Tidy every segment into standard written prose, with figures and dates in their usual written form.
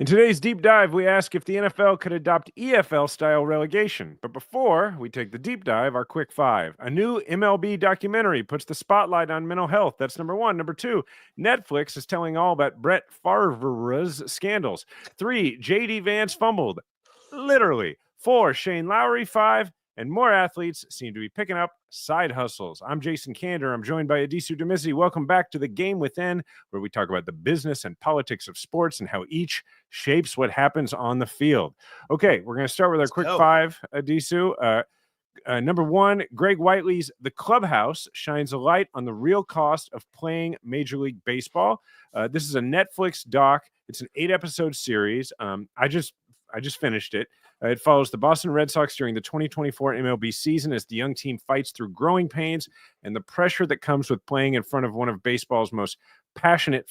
In today's deep dive, we ask if the NFL could adopt EFL-style relegation. But before we take the deep dive, our quick five. A new MLB documentary puts the spotlight on mental health. That's number one. Number two, Netflix is telling all about Brett Favre's scandals. 3, Jd Vance fumbled. Literally. 4, Shane Lowry. 5, and more athletes seem to be picking up side hustles. I'm Jason Kander. I'm joined by Adisu Demisi. Welcome back to The Game Within, where we talk about the business and politics of sports and how each shapes what happens on the field. Okay, we're going to start with our quick five, Adisu. Number one, Greg Whiteley's The Clubhouse shines a light on the real cost of playing Major League Baseball. This is a Netflix doc. It's an 8-episode series. I just finished it. It follows the Boston Red Sox during the 2024 MLB season as the young team fights through growing pains and the pressure that comes with playing in front of one of baseball's most passionate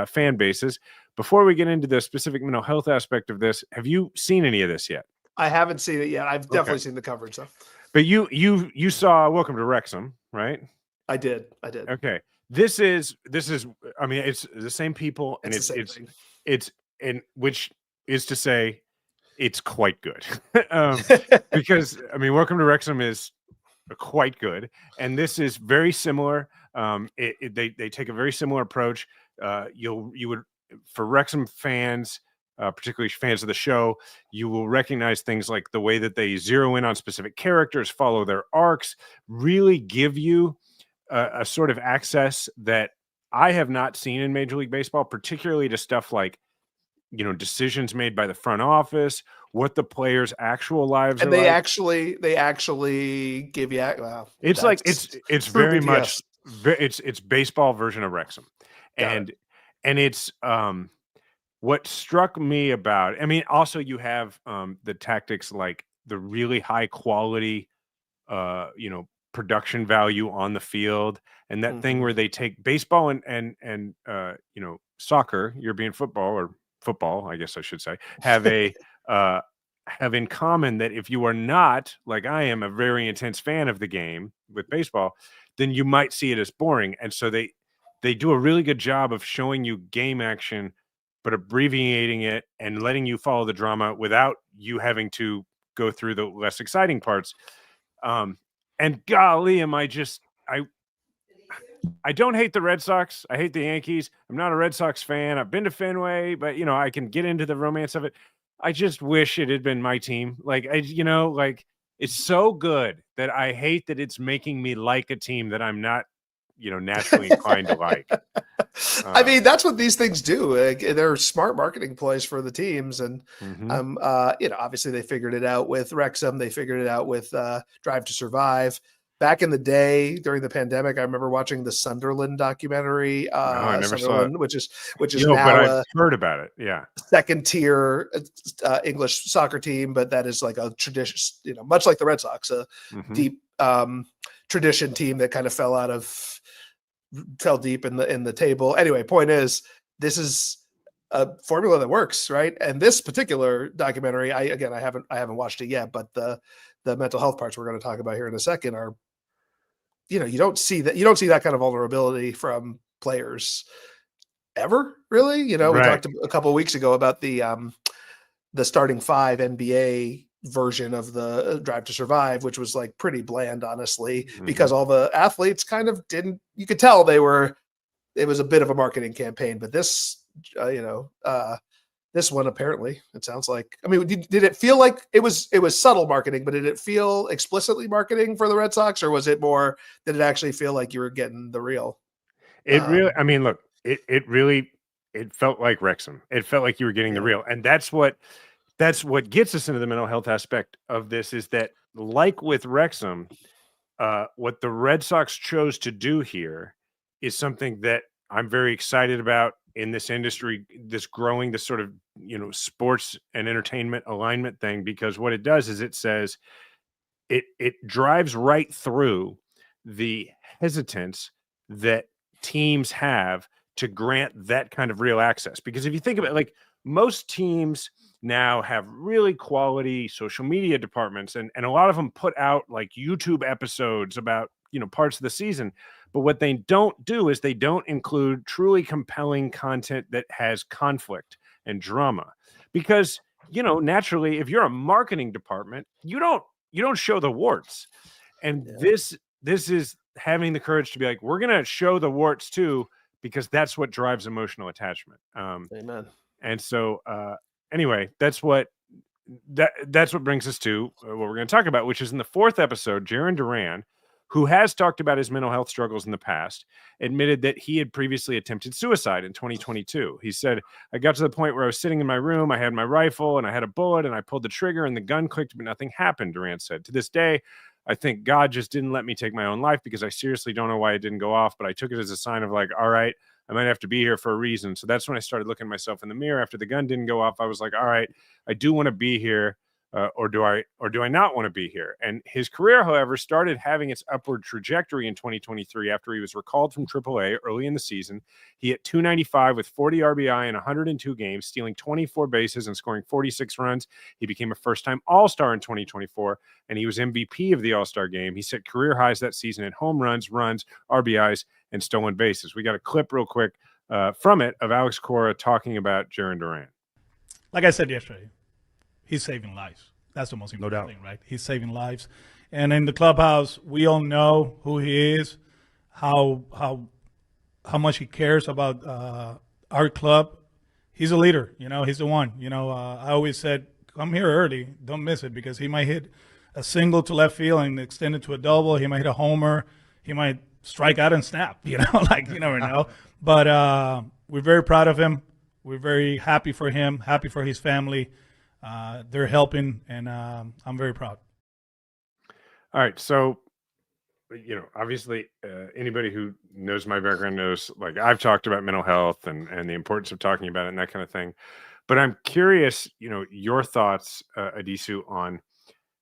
fan bases. Before we get into the specific mental health aspect of this, have you seen any of this yet? I haven't seen it yet. I've definitely seen the coverage, though. But you saw Welcome to Wrexham, right? I did. Okay. This is. I mean, it's the same people, and it's which is to say, it's quite good. Because I mean, Welcome to Wrexham is quite good, and this is very similar. They take a very similar approach. You would, for Wrexham fans, particularly fans of the show, you will recognize things like the way that they zero in on specific characters, follow their arcs, really give you a sort of access that I have not seen in Major League Baseball, particularly to stuff like, decisions made by the front office, what the players' actual lives and are like. They actually give you. Well, it's like it's very much it's baseball version of Wrexham, and it's what struck me about. I mean, also you have the tactics like the really high quality, production value on the field, and that thing where they take baseball and soccer, European football, I guess I should say, have in common that if you are not, like I am, a very intense fan of the game with baseball, then you might see it as boring. And so they do a really good job of showing you game action, but abbreviating it and letting you follow the drama without you having to go through the less exciting parts. And golly, I don't hate the Red Sox. I hate the Yankees. I'm not a Red Sox fan. I've been to Fenway, but I can get into the romance of it. I just wish it had been my team. It's so good that I hate that it's making me like a team that I'm not, naturally inclined to like. I mean, that's what these things do. They're smart marketing plays for the teams. And, obviously they figured it out with Wrexham. They figured it out with Drive to Survive. Back in the day during the pandemic, I remember watching the Sunderland documentary. I never saw it. Which is now, but I've heard about it. Yeah, second tier English soccer team, but that is like a tradition. Much like the Red Sox, a deep tradition team that kind of fell deep in the table. Anyway, point is, this is a formula that works, right? And this particular documentary, I haven't watched it yet, but the mental health parts we're going to talk about here in a second are. You don't see that kind of vulnerability from players ever, really. We talked a couple of weeks ago about the starting 5 NBA version of the Drive to Survive, which was like pretty bland, honestly, because all the athletes kind of didn't. You could tell it was a bit of a marketing campaign, but this, this one, apparently, it sounds like. I mean, did it feel like it was subtle marketing, but did it feel explicitly marketing for the Red Sox, or was it more? Did it actually feel like you were getting the real? It really. I mean, look, it felt like Wrexham. It felt like you were getting the real, and that's what gets us into the mental health aspect of this. Is that, like with Wrexham, what the Red Sox chose to do here is something that I'm very excited about in this industry, this sort of, sports and entertainment alignment thing, because what it does is it says it drives right through the hesitance that teams have to grant that kind of real access. Because if you think about it, like, most teams now have really quality social media departments, and a lot of them put out like YouTube episodes about, parts of the season. But what they don't do is they don't include truly compelling content that has conflict and drama. Because, naturally, if you're a marketing department, you don't show the warts. And this is having the courage to be like, we're going to show the warts too, because that's what drives emotional attachment. Amen. And so, anyway, that's what brings us to what we're going to talk about, which is in the 4th episode, Jaron Duran, who has talked about his mental health struggles in the past, admitted that he had previously attempted suicide in 2022. He said, I got to the point where I was sitting in my room, I had my rifle and I had a bullet and I pulled the trigger and the gun clicked, but nothing happened, Duran said. To this day, I think God just didn't let me take my own life because I seriously don't know why it didn't go off, but I took it as a sign of like, all right, I might have to be here for a reason. So that's when I started looking at myself in the mirror after the gun didn't go off. I was like, all right, I do want to be here. Or do I not want to be here? And his career, however, started having its upward trajectory in 2023 after he was recalled from AAA early in the season. He hit .295 with 40 RBI in 102 games, stealing 24 bases and scoring 46 runs. He became a first-time All-Star in 2024, and he was MVP of the All-Star game. He set career highs that season in home runs, RBIs, and stolen bases. We got a clip real quick from it of Alex Cora talking about Jaron Duran. Like I said yesterday, he's saving lives. That's the most important thing, right? He's saving lives. And in the clubhouse, we all know who he is, how much he cares about our club. He's a leader, he's the one. I always said, come here early, don't miss it, because he might hit a single to left field and extend it to a double. He might hit a homer. He might strike out and snap, you never know. But we're very proud of him. We're very happy for him, happy for his family. They're helping, and I'm very proud. All right. So, obviously, anybody who knows my background knows, like, I've talked about mental health and the importance of talking about it and that kind of thing. But I'm curious, your thoughts, Adisu, on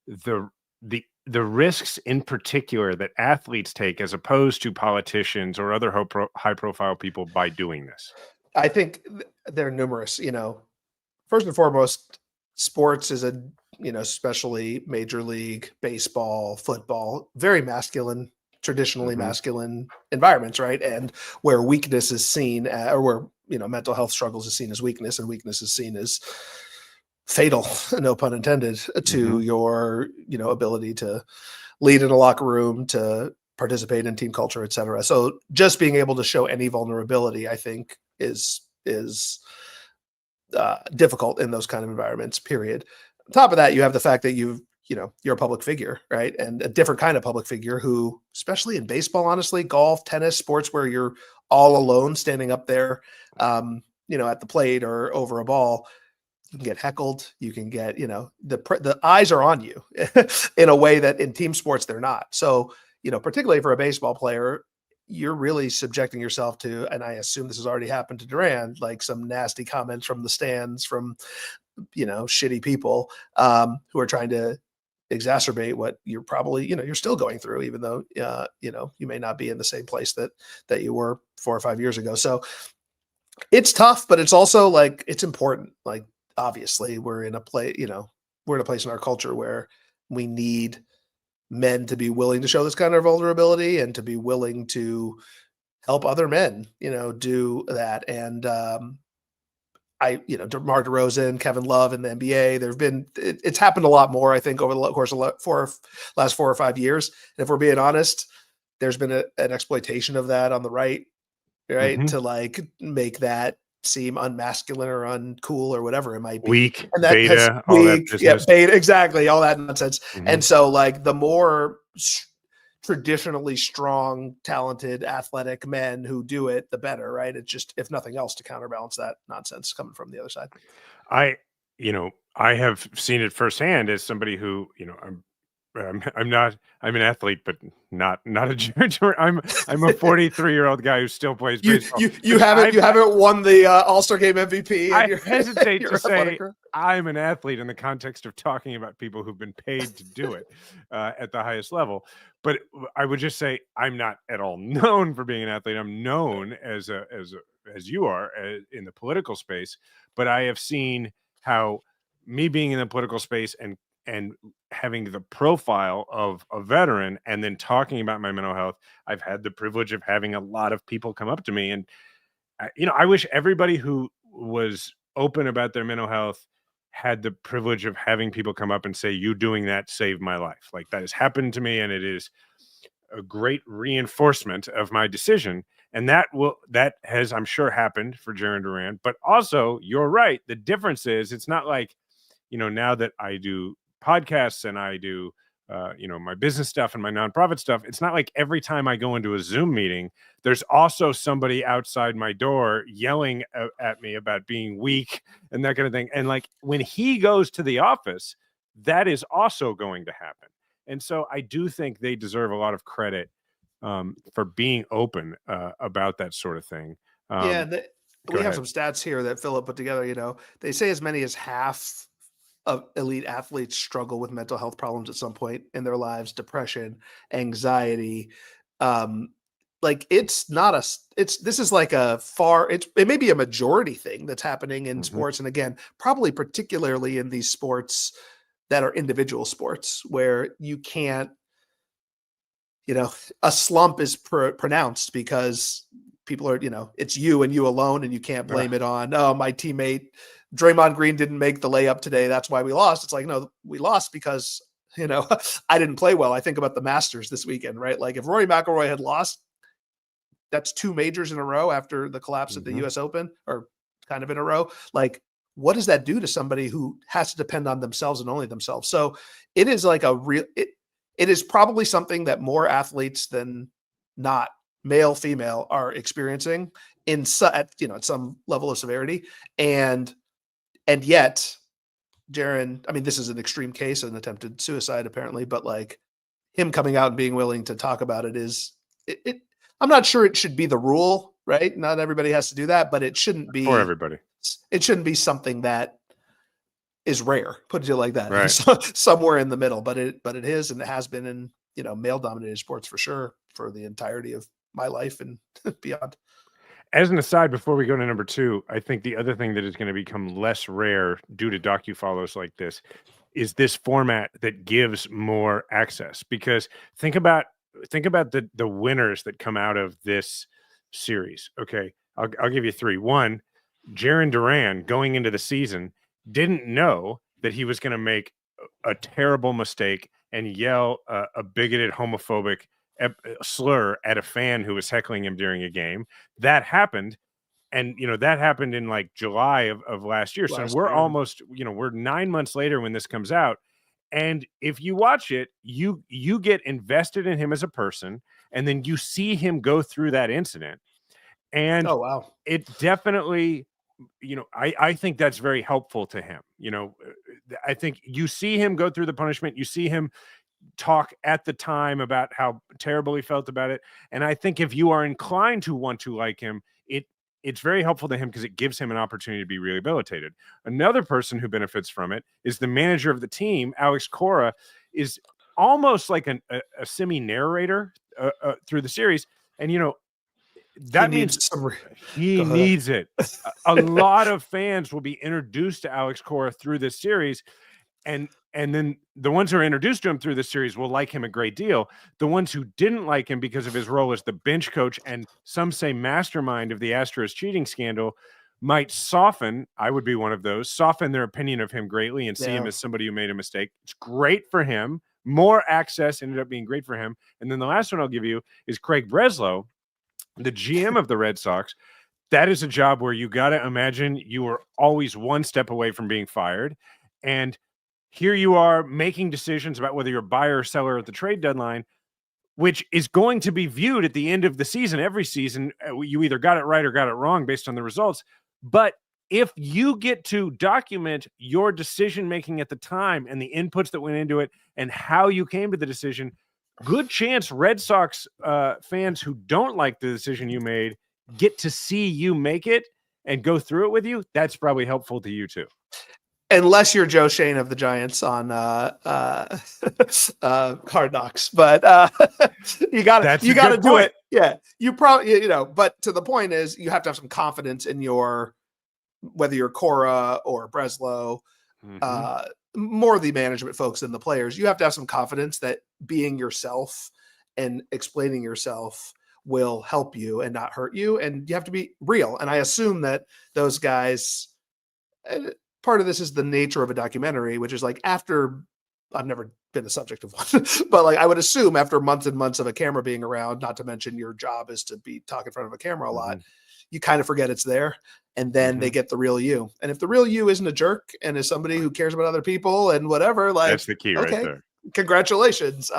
the risks in particular that athletes take as opposed to politicians or other high-profile people by doing this. I think they're numerous. First and foremost, sports is especially Major League Baseball, football, very masculine, traditionally masculine environments, right? And where weakness is seen, or where mental health struggles is seen as weakness, and weakness is seen as fatal, no pun intended, to your ability to lead in a locker room, to participate in team culture, et cetera. So just being able to show any vulnerability, I think, is difficult in those kind of environments, period. On top of that, you have the fact that you're a public figure, right? And a different kind of public figure who, especially in baseball, honestly, golf, tennis, sports where you're all alone standing up there, at the plate or over a ball, you can get heckled. You can get, the eyes are on you in a way that in team sports, they're not. So, particularly for a baseball player, you're really subjecting yourself to, and I assume this has already happened to Duran, like some nasty comments from the stands from, shitty people who are trying to exacerbate what you're probably, you're still going through, even though, you may not be in the same place that you were 4 or 5 years ago. So it's tough, but it's also like, it's important. Like, obviously we're in a place in our culture where we need men to be willing to show this kind of vulnerability and to be willing to help other men, do that. And DeMar DeRozan, Kevin Love in the NBA, it's happened a lot more, I think, over the course of last 4 or 5 years. And if we're being honest, there's been an exploitation of that on the right, to like make that seem unmasculine or uncool or whatever it might be. Weak, and that beta, all that business. Beta, exactly, all that nonsense. And so, like, the more traditionally strong, talented, athletic men who do it, the better, right? It's just, if nothing else, to counterbalance that nonsense coming from the other side. I have seen it firsthand as somebody who, I'm an athlete, but not a junior. I'm a 43-year-old guy who still plays baseball. You haven't won the All-Star Game MVP. I hesitate to say I'm an athlete in the context of talking about people who've been paid to do it at the highest level. But I would just say I'm not at all known for being an athlete. I'm known as you are in the political space. But I have seen how me being in the political space and having the profile of a veteran and then talking about my mental health, I've had the privilege of having a lot of people come up to me. And, I wish everybody who was open about their mental health had the privilege of having people come up and say, you doing that saved my life. Like, that has happened to me, and it is a great reinforcement of my decision. And that has, I'm sure, happened for Jarren Duran. But also, you're right. The difference is, it's not like, now that I do podcasts and I do my business stuff and my nonprofit stuff, it's not like every time I go into a Zoom meeting, there's also somebody outside my door yelling at me about being weak and that kind of thing. And like, when he goes to the office, that is also going to happen. And so I do think they deserve a lot of credit for being open about that sort of thing. We have some stats here that Philip put together. They say as many as half of elite athletes struggle with mental health problems at some point in their lives, depression, anxiety. This is like it may be a majority thing that's happening in sports. And again, probably particularly in these sports that are individual sports where you can't, a slump is pronounced because people are, it's you and you alone, and you can't blame it on, oh, my teammate Draymond Green didn't make the layup today, that's why we lost. It's like, no, we lost because, I didn't play well. I think about the Masters this weekend, right? Like, if Rory McIlroy had lost, that's 2 majors in a row after the collapse at the US Open, or kind of in a row. Like, what does that do to somebody who has to depend on themselves and only themselves? So it is like it is probably something that more athletes than not, male, female, are experiencing at some level of severity. And yet Jarren, I mean, this is an extreme case, an attempted suicide apparently, but like, him coming out and being willing to talk about it is I'm not sure it should be the rule, right? Not everybody has to do that, but it shouldn't be for everybody. It shouldn't be something that is rare, put it like that, right? Somewhere in the middle, but it is, and it has been in, male dominated sports for sure for the entirety of my life and beyond. As an aside, before we go to number 2, I think the other thing that is going to become less rare due to docu-follows like this is this format that gives more access. Because think about the winners that come out of this series. Okay, I'll give you 3. 1, Jarren Duran going into the season didn't know that he was going to make a terrible mistake and yell a bigoted, homophobic slur at a fan who was heckling him during a game. That happened. And, that happened in like July of last year. So we're almost, we're 9 months later when this comes out. And if you watch it, you get invested in him as a person, and then you see him go through that incident. And oh, wow, it definitely, I think that's very helpful to him. I think you see him go through the punishment, you see him talk at the time about how terrible he felt about it. And I think if you are inclined to want to like him, it's very helpful to him because it gives him an opportunity to be rehabilitated. Another person who benefits from it is the manager of the team. Alex Cora is almost like a semi-narrator through the series. And, that means he needs it. A lot of fans will be introduced to Alex Cora through this series. And then the ones who are introduced to him through this series will like him a great deal. The ones who didn't like him because of his role as the bench coach and some say mastermind of the Astros cheating scandal might soften, I would be one of those, soften their opinion of him greatly and see him as somebody who made a mistake. It's great for him. More access ended up being great for him. And then the last one I'll give you is Craig Breslow, the GM of the Red Sox. That is a job where you got to imagine you are always one step away from being fired. And here you are making decisions about whether you're a buyer or seller at the trade deadline, which is going to be viewed at the end of the season. Every season, you either got it right or got it wrong based on the results. But if you get to document your decision-making at the time and the inputs that went into it and how you came to the decision, good chance Red Sox fans who don't like the decision you made get to see you make it and go through it with you. That's probably helpful to you too. Unless you're Joe Shane of the Giants on Hard Knocks, but you got to do it. Yeah, you probably But to the point is, you have to have some confidence in whether you're Cora or Breslow, more the management folks than the players. You have to have some confidence that being yourself and explaining yourself will help you and not hurt you, and you have to be real. And I assume that those guys part of this is the nature of a documentary, which is like after I've never been the subject of one, but like I would assume after months and months of a camera being around, not to mention your job is to be talking in front of a camera a lot, you kind of forget it's there. And then they get the real you. And if the real you isn't a jerk and is somebody who cares about other people and whatever, like that's the key right there. Congratulations.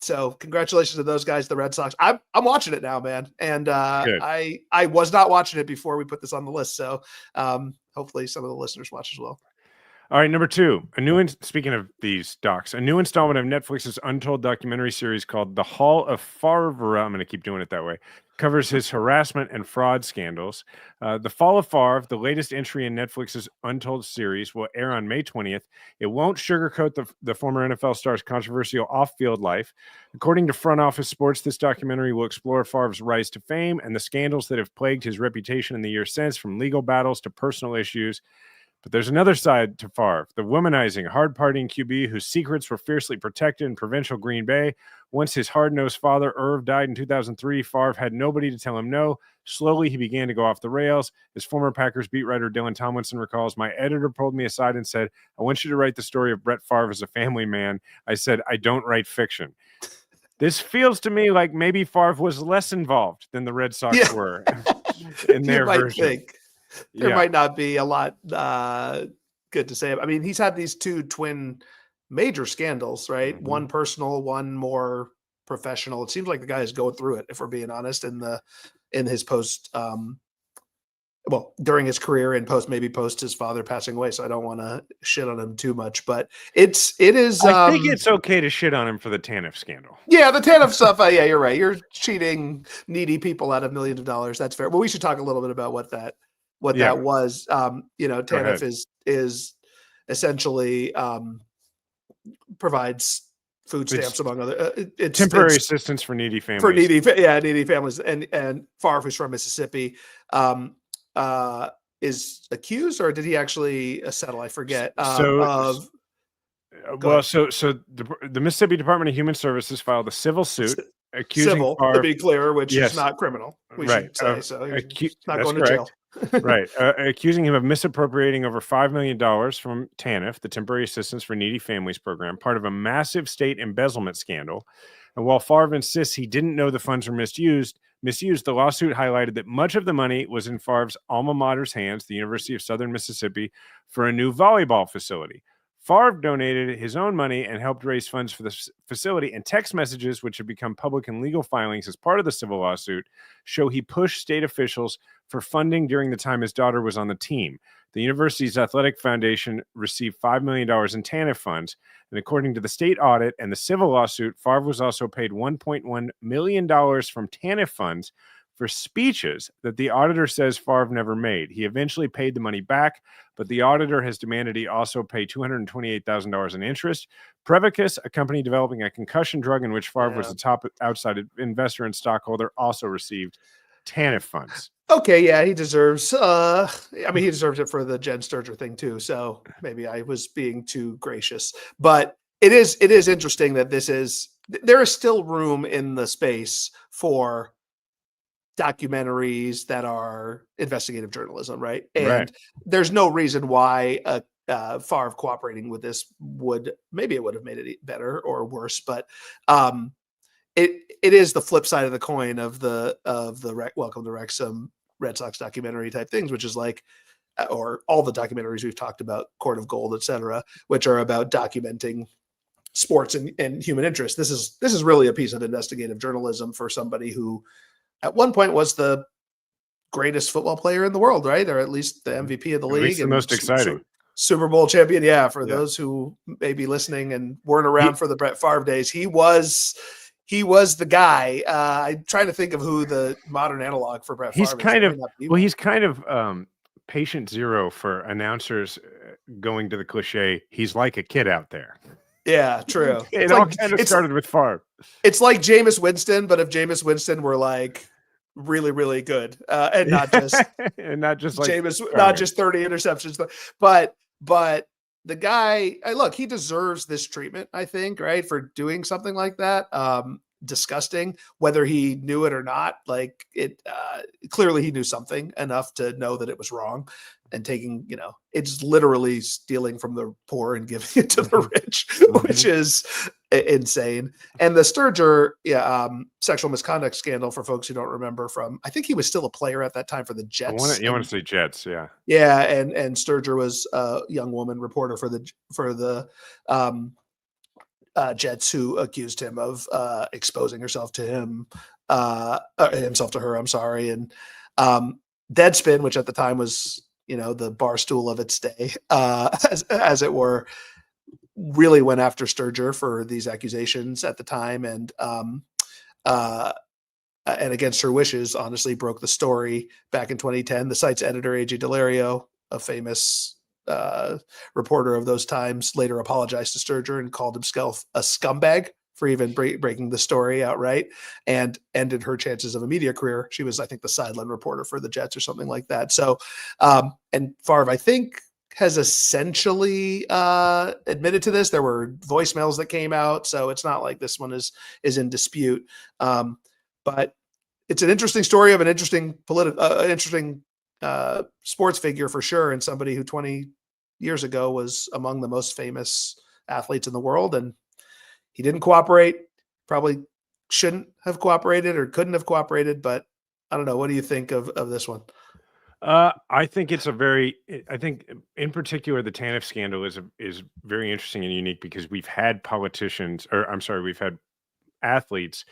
So congratulations to those guys, the Red Sox. I'm watching it now, man. And I was not watching it before we put this on the list. So hopefully some of the listeners watch as well. All right, number 2, speaking of these docs, a new installment of Netflix's untold documentary series called The Hall of Favre, I'm going to keep doing it that way, covers his harassment and fraud scandals. The Fall of Favre, the latest entry in Netflix's untold series, will air on May 20th. It won't sugarcoat the former NFL star's controversial off-field life. According to Front Office Sports, this documentary will explore Favre's rise to fame and the scandals that have plagued his reputation in the years since, from legal battles to personal issues. But there's another side to Favre, the womanizing, hard-partying QB whose secrets were fiercely protected in provincial Green Bay. Once his hard-nosed father, Irv, died in 2003, Favre had nobody to tell him no. Slowly, he began to go off the rails. As former Packers beat writer Dylan Tomlinson recalls, my editor pulled me aside and said, I want you to write the story of Brett Favre as a family man. I said, I don't write fiction. This feels to me like maybe Favre was less involved than the Red Sox were in their version. There might not be a lot good to say. I mean, he's had these 2 twin major scandals, right? One personal, one more professional. It seems like the guy is going through it, if we're being honest, in his post, during his career and post his father passing away. So I don't want to shit on him too much, but it is. I think it's okay to shit on him for the TANF scandal. Yeah, the TANF stuff. Yeah, you're right. You're cheating needy people out of millions of dollars. That's fair. Well, we should talk a little bit about what that was. TANF is essentially provides food stamps among other temporary assistance for needy families. Needy families. And Favre, who's from Mississippi, is accused, or did he actually settle? I forget. The Mississippi Department of Human Services filed a civil suit accusing Favre, to be clear, which is not criminal. We should say so. He's not going to jail. Right. Accusing him of misappropriating over $5 million from TANF, the Temporary Assistance for Needy Families program, part of a massive state embezzlement scandal. And while Favre insists he didn't know the funds were misused, the lawsuit highlighted that much of the money was in Favre's alma mater's hands, the University of Southern Mississippi, for a new volleyball facility. Favre donated his own money and helped raise funds for the facility, and text messages, which have become public in legal filings as part of the civil lawsuit, show he pushed state officials for funding during the time his daughter was on the team. The university's athletic foundation received $5 million in TANF funds, and according to the state audit and the civil lawsuit, Favre was also paid $1.1 million from TANF funds for speeches that the auditor says Favre never made. He eventually paid the money back, but the auditor has demanded he also pay $228,000 in interest. Prevacus, a company developing a concussion drug in which Favre was the top outside investor and stockholder, also received TANF funds. Okay, yeah, he deserves. He deserves it for the Jen Sturger thing too. So maybe I was being too gracious, but it is interesting that there is still room in the space for documentaries that are investigative journalism, right? And there's no reason why Favre cooperating with this would have made it better or worse, but it is the flip side of the coin of the Welcome to Wrexham Red Sox documentary type things, which is like, or all the documentaries we've talked about, Court of Gold, etc., which are about documenting sports and human interest. This is really a piece of investigative journalism for somebody who at one point was the greatest football player in the world, right? Or at least the MVP of the league. The most exciting. Super Bowl champion. Yeah. For those who may be listening and weren't around for the Brett Favre days, he was the guy. I'm trying to think of who the modern analog for Brett Favre is. He's kind of patient zero for announcers going to the cliche. He's like a kid out there. Yeah, true. It all kind of started with Favre. It's like Jameis Winston, but if Jameis Winston were like really, really good, and not just like Jameis, not just 30 interceptions, but the guy, look, he deserves this treatment, I think, right, for doing something like that. disgusting, whether he knew it or not. Like it, clearly he knew something enough to know that it was wrong, and taking, it's literally stealing from the poor and giving it to the rich, which is insane. And the Sturger sexual misconduct scandal, for folks who don't remember, from, I think he was still a player at that time for the Jets. You want to say Jets, yeah. Yeah, and Sturger was a young woman reporter for the Jets, who accused him of exposing herself to him, himself to her. I'm sorry. And Deadspin, which at the time was, the bar stool of its day, as it were, really went after Sturger for these accusations at the time, and against her wishes, honestly broke the story back in 2010. The site's editor, AJ Delario, a famous reporter of those times, later apologized to Sturger and called himself a scumbag for even breaking the story outright, and ended her chances of a media career. She was, I think, the sideline reporter for the Jets or something like that. So, and Favre, I think, has essentially admitted to this. There were voicemails that came out, so it's not like this one is in dispute. But it's an interesting story of an interesting sports figure for sure, and somebody who 20 years ago was among the most famous athletes in the world, and he didn't cooperate. Probably shouldn't have cooperated or couldn't have cooperated, but I don't know. What do you think of this one? I think I think in particular, the TANF scandal is very interesting and unique, because we've had we've had athletes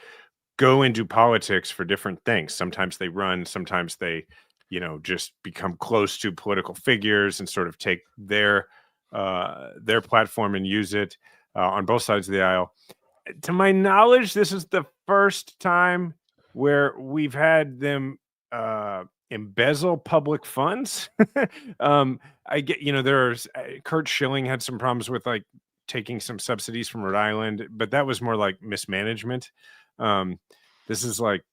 go into politics for different things. Sometimes they run, sometimes they, just become close to political figures and sort of take their platform and use it on both sides of the aisle. To my knowledge, this is the first time where we've had them embezzle public funds. I get, there's Kurt Schilling had some problems with like taking some subsidies from Rhode Island, but that was more like mismanagement. This is like,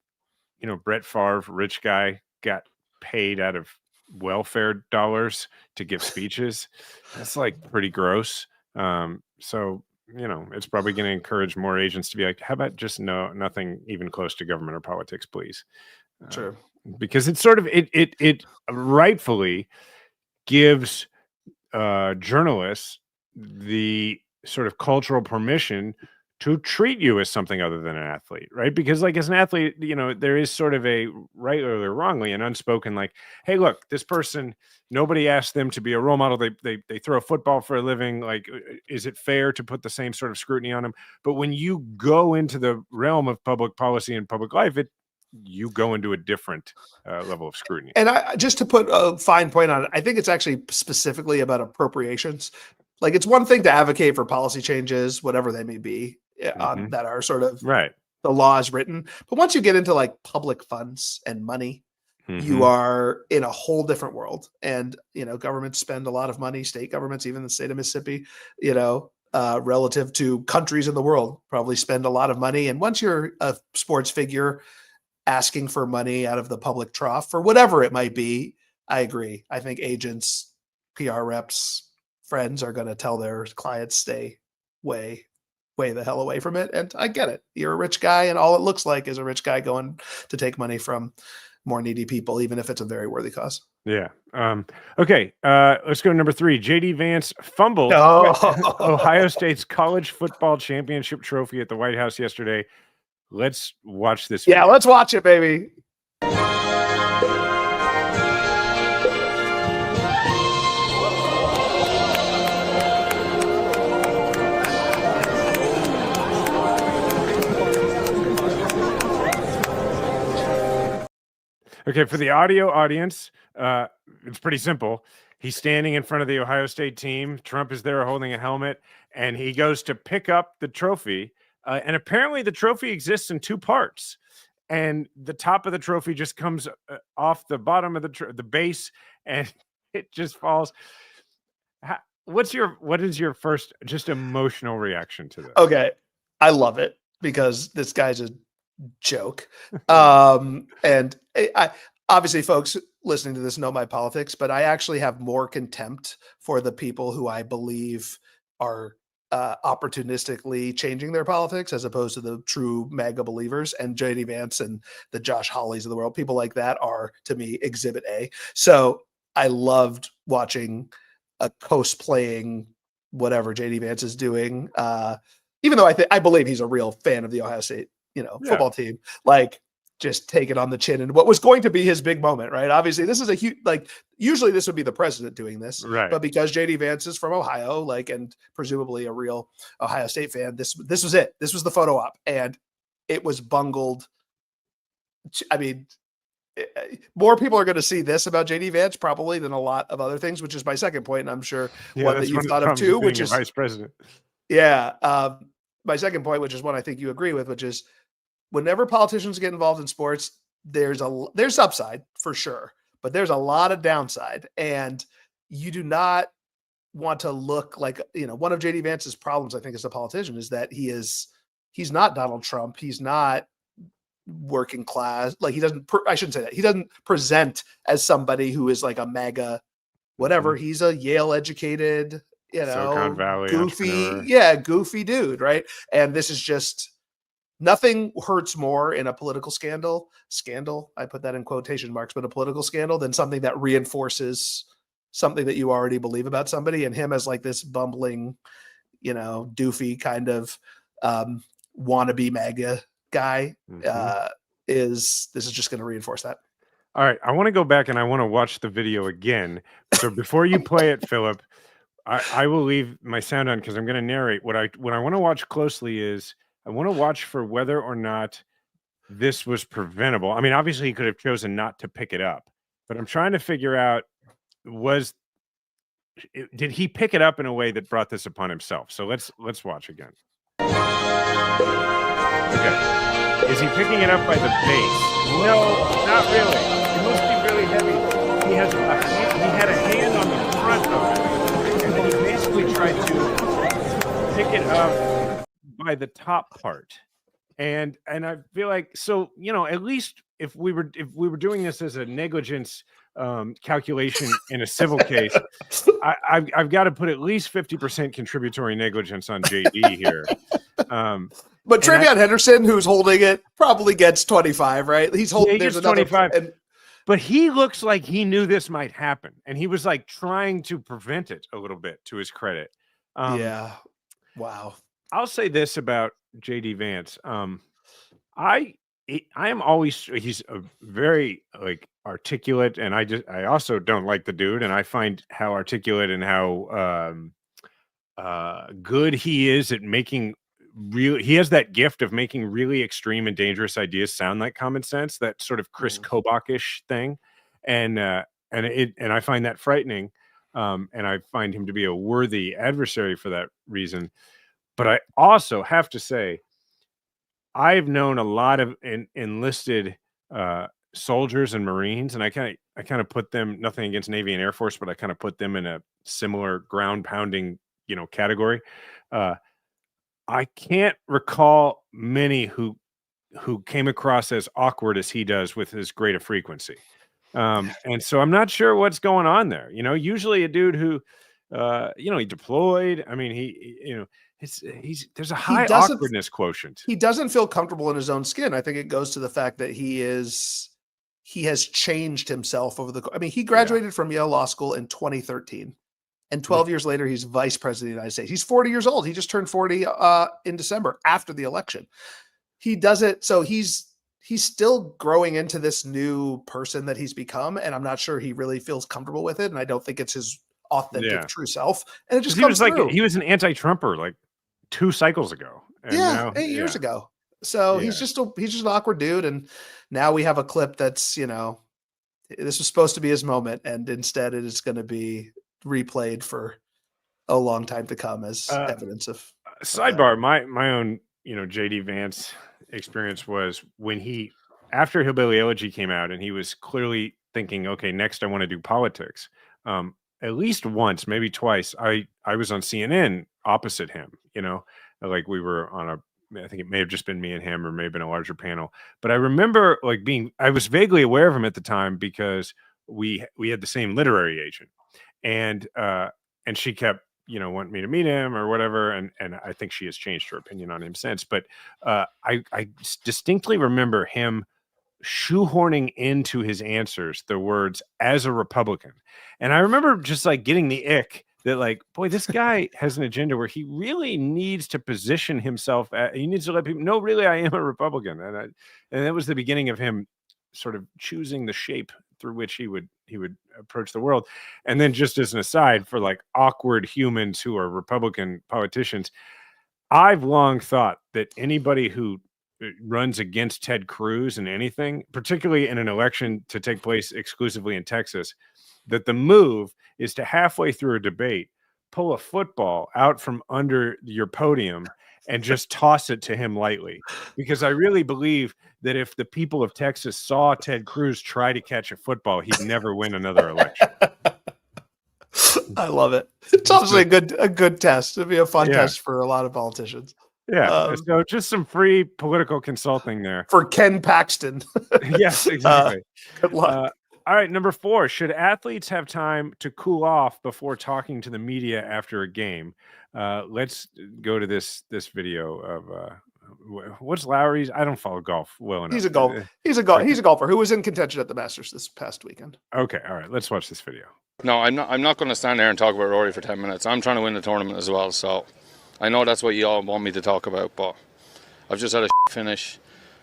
Brett Favre, rich guy, got paid out of welfare dollars to give speeches. That's like pretty gross. So, it's probably going to encourage more agents to be like, how about just nothing even close to government or politics, please? Sure. Because it's sort of, it rightfully gives journalists the sort of cultural permission to treat you as something other than an athlete, right? Because like as an athlete, there is sort of a rightly or wrongly an unspoken like, hey, look, this person, nobody asked them to be a role model. They throw a football for a living. Like, is it fair to put the same sort of scrutiny on them? But when you go into the realm of public policy and public life, you go into a different level of scrutiny. And just to put a fine point on it, I think it's actually specifically about appropriations. Like, it's one thing to advocate for policy changes, whatever they may be, that are sort of right. The law is written. But once you get into like public funds and money, you are in a whole different world. And, governments spend a lot of money, state governments, even the state of Mississippi, relative to countries in the world, probably spend a lot of money. And once you're a sports figure asking for money out of the public trough for whatever it might be, I agree. I think agents, PR reps, friends are going to tell their clients, stay way the hell away from it. And I get it. You're a rich guy, and all it looks like is a rich guy going to take money from more needy people, even if it's a very worthy cause. Yeah. Okay. Let's go to number 3. Jd Vance fumbled Ohio State's college football championship trophy at the White House yesterday. Let's watch this. Yeah, let's watch it, baby. Okay, for the audio audience, it's pretty simple. He's standing in front of the Ohio State team. Trump is there holding a helmet, and he goes to pick up the trophy. And apparently the trophy exists in 2 parts. And the top of the trophy just comes off the bottom of the base, and it just falls. What is your first just emotional reaction to this? Okay, I love it because this guy's a joke. And I obviously, folks listening to this know my politics, but I actually have more contempt for the people who I believe are opportunistically changing their politics as opposed to the true MAGA believers. And JD Vance and the Josh Hawleys of the world, people like that are, to me, exhibit A. So I loved watching a cosplaying whatever JD Vance is doing. Even though I believe he's a real fan of the Ohio State, football team, like just take it on the chin and what was going to be his big moment, right? Obviously, this is a huge, like, usually this would be the president doing this, right? But because JD Vance is from Ohio, like, and presumably a real Ohio State fan, this was it. This was the photo op, and it was bungled. I mean, more people are going to see this about JD Vance probably than a lot of other things, which is my second point, and I'm sure one that you've thought of too, which is vice president. Yeah, my second point, which is one I think you agree with, which is whenever politicians get involved in sports, there's upside for sure, but there's a lot of downside, and you do not want to look like, one of JD Vance's problems, I think, as a politician is that he's not Donald Trump. He's not working class. Like I shouldn't say that. He doesn't present as somebody who is like a MAGA, whatever. He's a Yale educated, Silicon Valley goofy dude. Right. And this is just, nothing hurts more in a political scandal, I put that in quotation marks, but a political scandal, than something that reinforces something that you already believe about somebody. And him as like this bumbling, doofy kind of wannabe MAGA guy this is just going to reinforce that. All right. I want to go back and I want to watch the video again. So before you play it, Philip, I will leave my sound on because I'm going to narrate. What I want to watch closely is I want to watch for whether or not this was preventable. I mean, obviously he could have chosen not to pick it up, but I'm trying to figure out, did he pick it up in a way that brought this upon himself? So let's watch again. Okay. Is he picking it up by the base? No, not really. It must be really heavy. He had a hand on the front of it, and then he basically tried to pick it up by the top part. And I feel like, so, at least if we were doing this as a negligence calculation in a civil case, I've got to put at least 50% contributory negligence on JD here. But Travion Henderson, who's holding it, probably gets 25, right? He's holding. There's 25, but he looks like he knew this might happen, and he was like trying to prevent it a little bit. To his credit, yeah. Wow. I'll say this about JD Vance. I am always, he's a very like articulate, and I also don't like the dude, and I find how articulate and how good he is at making he has that gift of making really extreme and dangerous ideas sound like common sense, that sort of Chris Kobach-ish thing. And I find that frightening. And I find him to be a worthy adversary for that reason. But I also have to say, I've known a lot of enlisted soldiers and Marines, and I kind of put them, nothing against Navy and Air Force, but I kind of put them in a similar ground pounding, category. I can't recall many who came across as awkward as he does with his greater frequency. And so I'm not sure what's going on there. Usually a dude who, he deployed. I mean, there's a high awkwardness quotient. He doesn't feel comfortable in his own skin. I think it goes to the fact that he has changed himself he graduated from Yale Law School in 2013. And 12 years later, he's vice president of the United States. He's 40 years old. He just turned 40 in December after the election. He does it. So he's still growing into this new person that he's become. And I'm not sure he really feels comfortable with it. And I don't think it's his authentic, true self. And it just comes through. He was an anti-Trumper like 2 cycles ago. And 8 years ago. So he's just an awkward dude. And now we have a clip that's, this was supposed to be his moment. And instead it is going to be replayed for a long time to come as evidence of sidebar. My own, JD Vance experience was when after Hillbilly Elegy came out, and he was clearly thinking, okay, next I want to do politics. At least once, maybe twice, I was on CNN opposite him, like we were on I think it may have just been me and him, or may have been a larger panel. But I remember I was vaguely aware of him at the time because we had the same literary agent. And she kept want me to meet him or whatever. And I think she has changed her opinion on him since. But I distinctly remember him shoehorning into his answers the words "as a Republican," and I remember just like getting the ick that like, boy, this guy has an agenda where he really needs to position himself. He needs to let people know, really, I am a Republican, and that was the beginning of him sort of choosing the shape through which he would approach the world. And then, just as an aside, for like awkward humans who are Republican politicians, I've long thought that anybody who runs against Ted Cruz in anything, particularly in an election to take place exclusively in Texas, that the move is to halfway through a debate, pull a football out from under your podium and just toss it to him lightly. Because I really believe that if the people of Texas saw Ted Cruz try to catch a football, he'd never win another election. I love it. It's obviously a good test. It'd be a fun test for a lot of politicians. Yeah. So just some free political consulting there. For Ken Paxton. Yes, exactly. Good luck. All right, number 4. Should athletes have time to cool off before talking to the media after a game? Let's go to this video of what's Lowry's. I don't follow golf well enough. He's a golfer who was in contention at the Masters this past weekend. Okay, all right, let's watch this video. No, I'm not going to stand there and talk about Rory for 10 minutes. I'm trying to win the tournament as well, so I know that's what you all want me to talk about, but I've just had a finish.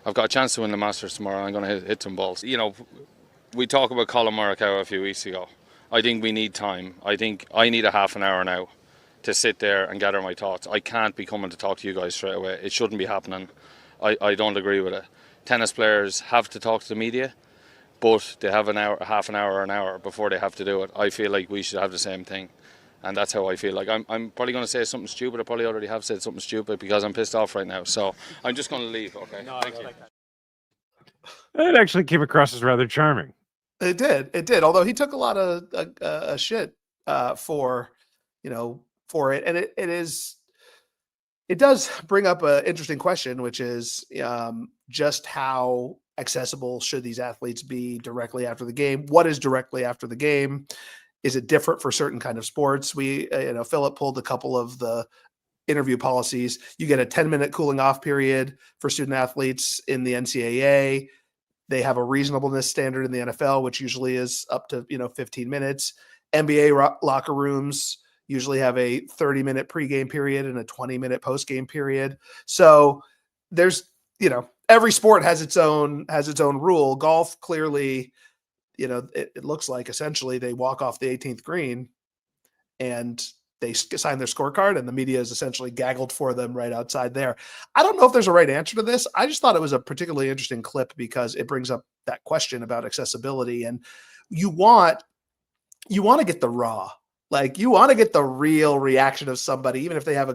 I've got a chance to win the Masters tomorrow. I'm going to hit some balls. We talked about Colin Morikawa a few weeks ago. I think we need time. I think I need a half an hour now to sit there and gather my thoughts. I can't be coming to talk to you guys straight away. It shouldn't be happening. I don't agree with it. Tennis players have to talk to the media, but they have half an hour or an hour before they have to do it. I feel like we should have the same thing. And that's how I feel. Like I'm probably going to say something stupid. I probably already have said something stupid because I'm pissed off right now. So I'm just going to leave, okay? No, Thank you. That actually came across as rather charming. It did. Although he took a lot of shit for it, and it does bring up an interesting question, which is just how accessible should these athletes be directly after the game? What is directly after the game? Is it different for certain kind of sports? Philip pulled a couple of the interview policies. You get a 10-minute cooling off period for student athletes in the NCAA. They have a reasonableness standard in the NFL, which usually is up to 15 minutes. NBA locker rooms usually have a 30-minute pregame period and a 20-minute postgame period. So there's every sport has its own rule. Golf, clearly, it looks like essentially they walk off the 18th green and they sign their scorecard and the media is essentially gaggled for them right outside there. I don't know if there's a right answer to this. I just thought it was a particularly interesting clip because it brings up that question about accessibility, and you want to get the raw, like you want to get the real reaction of somebody, even if they have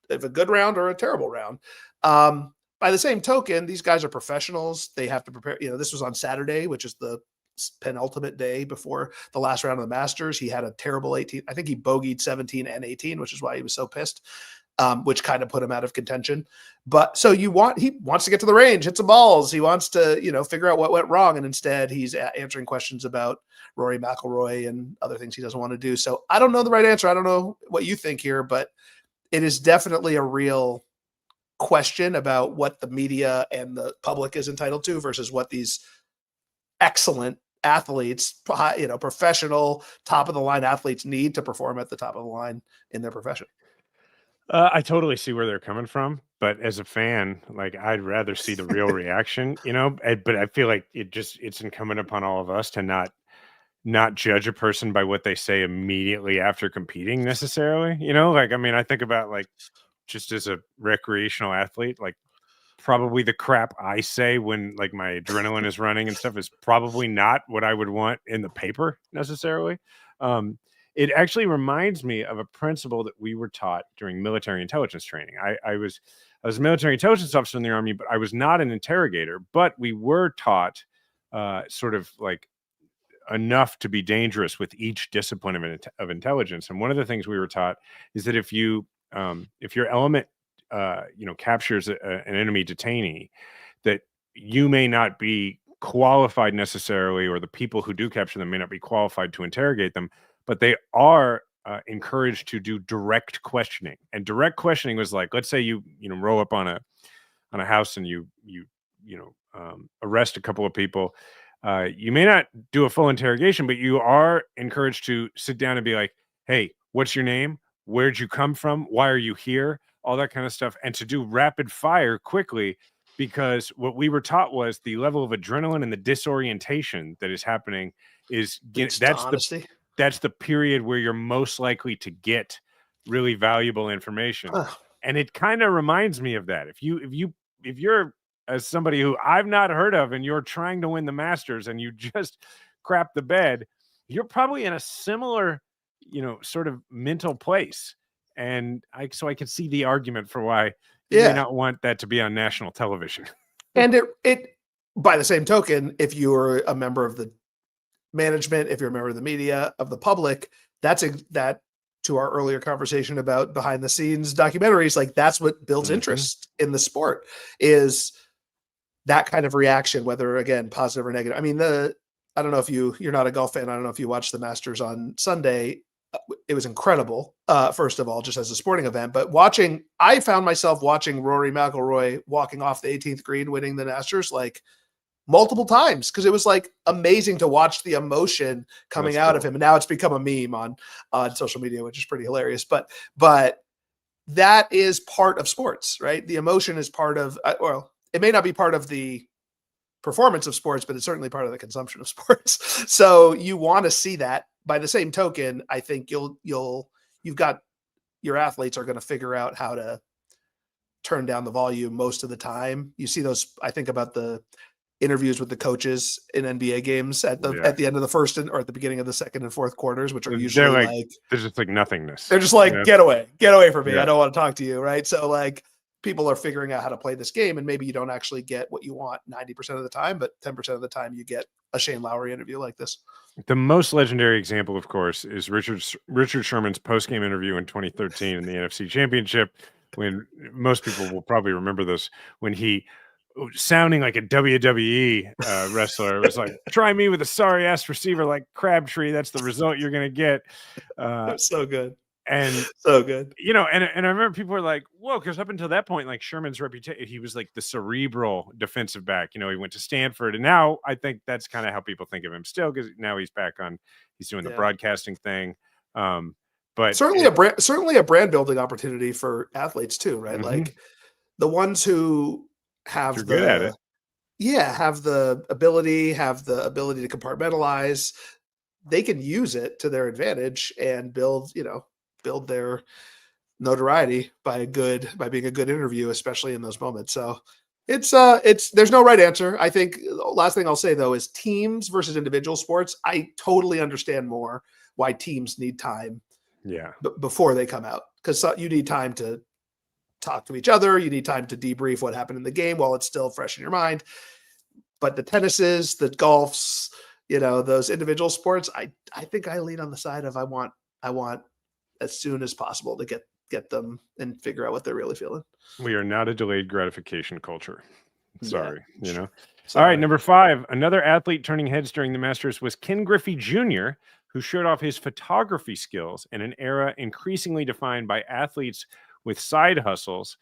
a good round or a terrible round. By the same token, these guys are professionals. They have to prepare. This was on Saturday, which is the penultimate day before the last round of the Masters. He had a terrible 18. I think he bogeyed 17 and 18, which is why he was so pissed, which kind of put him out of contention. But so he wants to get to the range, hit some balls. He wants to, figure out what went wrong. And instead he's answering questions about Rory McIlroy and other things he doesn't want to do. So I don't know the right answer. I don't know what you think here, but it is definitely a real question about what the media and the public is entitled to versus what these excellent athletes, professional top of the line athletes need to perform at the top of the line in their profession. I totally see where they're coming from, but as a fan, like I'd rather see the real reaction, but I feel like it's incumbent upon all of us to not judge a person by what they say immediately after competing necessarily, I think about like just as a recreational athlete, like probably the crap I say when like my adrenaline is running and stuff is probably not what I would want in the paper necessarily. It actually reminds me of a principle that we were taught during military intelligence training. I was a military intelligence officer in the Army, but I was not an interrogator, but we were taught sort of like enough to be dangerous with each discipline of intelligence. And one of the things we were taught is that if your element captures an enemy detainee, that you may not be qualified necessarily, or the people who do capture them may not be qualified to interrogate them, but they are encouraged to do direct questioning. And direct questioning was like, let's say you roll up on a house and you arrest a couple of people. You may not do a full interrogation, but you are encouraged to sit down and be like, hey, what's your name? Where'd you come from? Why are you here? All that kind of stuff. And to do rapid fire quickly, because what we were taught was the level of adrenaline and the disorientation that is happening is that's the period where you're most likely to get really valuable information. And it kind of reminds me of that. If you're as somebody who I've not heard of and you're trying to win the Masters and you just crap the bed, you're probably in a similar, sort of mental place. And I can see the argument for why you may not want that to be on national television. And it by the same token, if you are a member of the management, if you're a member of the media, of the public, that to our earlier conversation about behind the scenes documentaries, like that's what builds interest in the sport, is that kind of reaction, whether again, positive or negative. I mean, I don't know if you're not a golf fan. I don't know if you watched the Masters on Sunday. It was incredible. First of all, just as a sporting event, but I found myself watching Rory McIlroy walking off the 18th green, winning the Masters, like multiple times, because it was like amazing to watch the emotion coming out of him. And now it's become a meme on social media, which is pretty hilarious. But that is part of sports, right? The emotion is part of, it may not be part of the performance of sports, but it's certainly part of the consumption of sports. So you want to see that. By the same token, I think you've got your athletes are going to figure out how to turn down the volume most of the time. You see those, I think about the interviews with the coaches in NBA games at the end of the first or at the beginning of the second and fourth quarters, which are usually like there's just like nothingness. They're just like, get away from me. I don't want to talk to you. Right. So like people are figuring out how to play this game, and maybe you don't actually get what you want 90% of the time, but 10% of the time you get a Shane Lowry interview like this. The most legendary example, of course, is Richard Sherman's post-game interview in 2013 in the NFC Championship, when most people will probably remember this, when he, sounding like a WWE wrestler, was like, try me with a sorry-ass receiver like Crabtree. That's the result you're going to get. So good. And so good, and I remember people were like, whoa, because up until that point, like Sherman's reputation, he was like the cerebral defensive back. He went to Stanford, and now I think that's kind of how people think of him still, because now he's doing the broadcasting thing. But certainly a brand building opportunity for athletes too, right? Like the ones who have good at it. have the ability to compartmentalize, they can use it to their advantage and build their notoriety by being a good interview, especially in those moments. So it's there's no right answer. I think the last thing I'll say though is teams versus individual sports. I totally understand more why teams need time before they come out, because you need time to talk to each other. You need time to debrief what happened in the game while it's still fresh in your mind. But the tennises, the golfs, those individual sports, I think I lean on the side of I want as soon as possible to get them and figure out what they're really feeling. We are not a delayed gratification culture. Sorry, Sorry. All right, number 5, another athlete turning heads during the Masters was Ken Griffey Jr., who showed off his photography skills in an era increasingly defined by athletes with side hustles.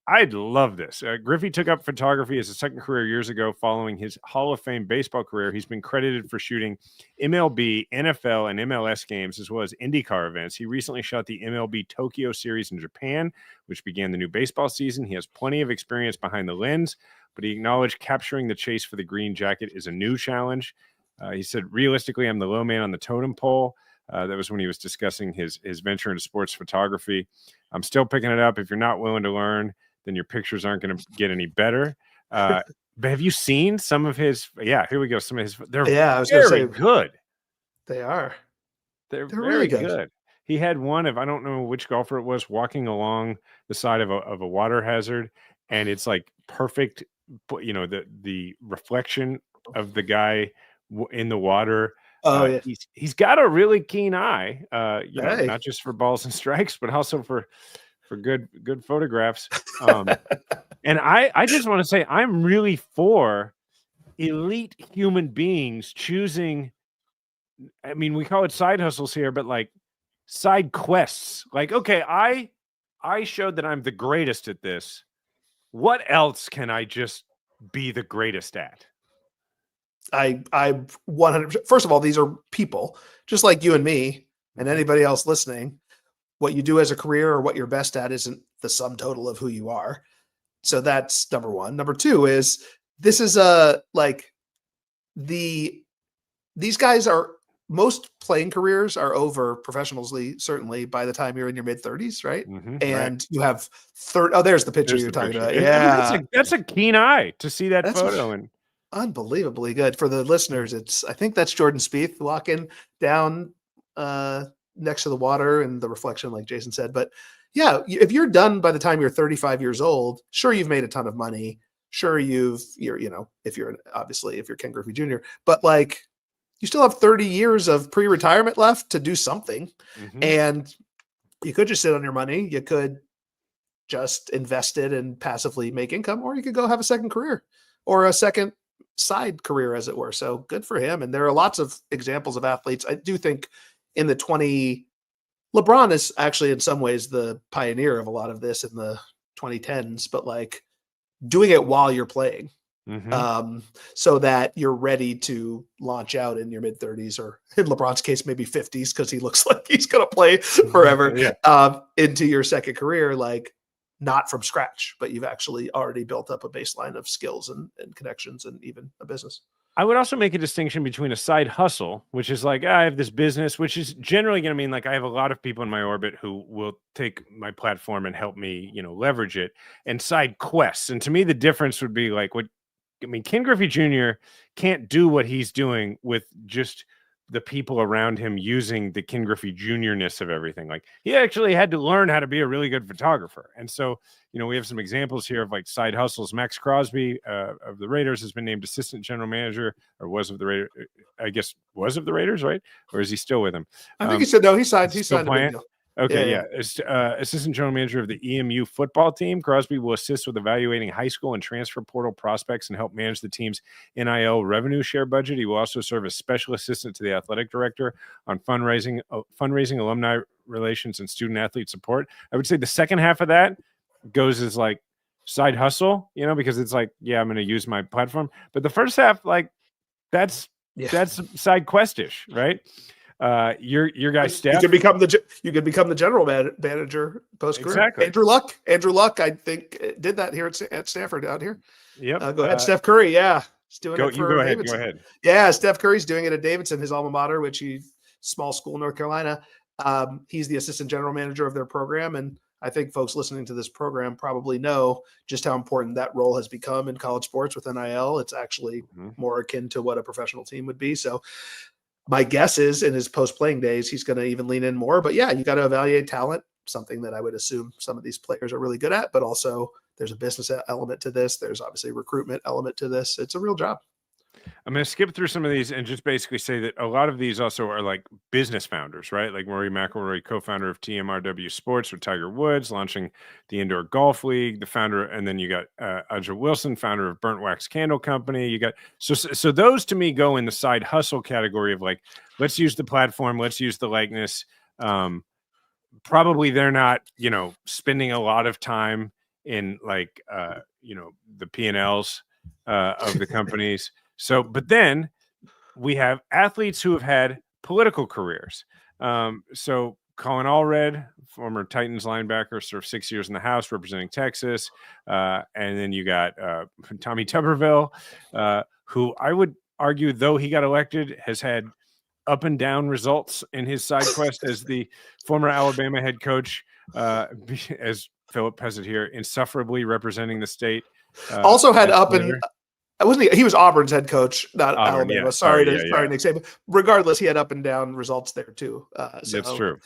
I'd love this. Griffey took up photography as a second career years ago following his Hall of Fame baseball career. He's been credited for shooting MLB, NFL, and MLS games, as well as IndyCar events. He recently shot the MLB Tokyo Series in Japan, which began the new baseball season. He has plenty of experience behind the lens, but he acknowledged capturing the chase for the green jacket is a new challenge. He said, realistically, I'm the low man on the totem pole. That was when he was discussing his venture into sports photography. I'm still picking it up. If you're not willing to learn, then your pictures aren't going to get any better. But have you seen some of his? Yeah, here we go. Some of his. They're I was very good. They are. They're very good. He had one of, I don't know which golfer it was, walking along the side of a water hazard, and it's like perfect. The reflection of the guy in the water. He's got a really keen eye. Not just for balls and strikes, but also for good photographs. And I just want to say I'm really for elite human beings choosing. I mean, we call it side hustles here, but like side quests. Like, okay, I showed that I'm the greatest at this. What else can I just be the greatest at? I 100%. First of all, these are people just like you and me and anybody else listening. What you do as a career or what you're best at isn't the sum total of who you are. So that's number one. Number two is this is these guys are, most playing careers are over professionally, certainly by the time you're in your mid 30s, right? And you have there's the picture you're talking about. Yeah. That's a keen eye to see that That's photo. And unbelievably good for the listeners. I think that's Jordan Spieth walking down next to the water and the reflection, like Jason said. But yeah, if you're done by the time you're 35 years old, sure, you've made a ton of money. Sure, if you're Ken Griffey Jr., but like you still have 30 years of pre-retirement left to do something. And you could just sit on your money. You could just invest it and passively make income, or you could go have a second career or a second side career, as it were. So good for him. And there are lots of examples of athletes. I do think in the LeBron is actually in some ways the pioneer of a lot of this in the 2010s, but like doing it while you're playing, so that you're ready to launch out in your mid 30s, or in LeBron's case, maybe 50s, because he looks like he's going to play forever, into your second career, like not from scratch, but you've actually already built up a baseline of skills and connections and even a business. I would also make a distinction between a side hustle, which is like, I have this business, which is generally going to mean like I have a lot of people in my orbit who will take my platform and help me, leverage it, and side quests. And to me, the difference would be like Ken Griffey Jr. can't do what he's doing with just the people around him using the Ken Griffey Jr.-ness of everything. Like he actually had to learn how to be a really good photographer. And so, we have some examples here of like side hustles. Max Crosby of the Raiders has been named assistant general manager, or was of the Raiders. I guess was of the Raiders, right? Or is he still with him? I think he said no. He signed a big deal. Okay, yeah. Assistant general manager of the EMU football team. Crosby will assist with evaluating high school and transfer portal prospects and help manage the team's NIL revenue share budget. He will also serve as special assistant to the athletic director on fundraising, alumni relations, and student athlete support. I would say the second half of that goes as like side hustle, because it's like, I'm going to use my platform. But the first half, like that's side quest-ish, right? Your guy Steph. You could become the general manager post career. Exactly. Andrew Luck, I think did that here at Stanford out here. Yep. Go ahead. Steph Curry, he's doing it for Davidson. Go ahead. Yeah, Steph Curry's doing it at Davidson, his alma mater, which small school in North Carolina. He's the assistant general manager of their program, and I think folks listening to this program probably know just how important that role has become in college sports with NIL. It's actually more akin to what a professional team would be. So my guess is in his post-playing days, he's going to even lean in more. But yeah, you got to evaluate talent, something that I would assume some of these players are really good at, but also there's a business element to this. There's obviously a recruitment element to this. It's a real job. I'm going to skip through some of these and just basically say that a lot of these also are like business founders, right? Like Rory McIlroy, co-founder of TMRW Sports with Tiger Woods, launching the Indoor Golf League, the founder, and then you got Audra Wilson, founder of Burnt Wax Candle Company. You got so those to me go in the side hustle category of like, let's use the platform, let's use the likeness. Probably they're not, spending a lot of time in like, the P&Ls of the companies. So, but then we have athletes who have had political careers. So Colin Allred, former Titans linebacker, served 6 years in the House representing Texas. And then you got Tommy Tuberville, who I would argue, though he got elected, has had up and down results in his side quest as the former Alabama head coach, as Philip has it here, insufferably representing the state. Also had up and he was Auburn's head coach, not Auburn, Alabama. yeah. Sorry, Nick Saban. Regardless, he had up and down results there too. That's true.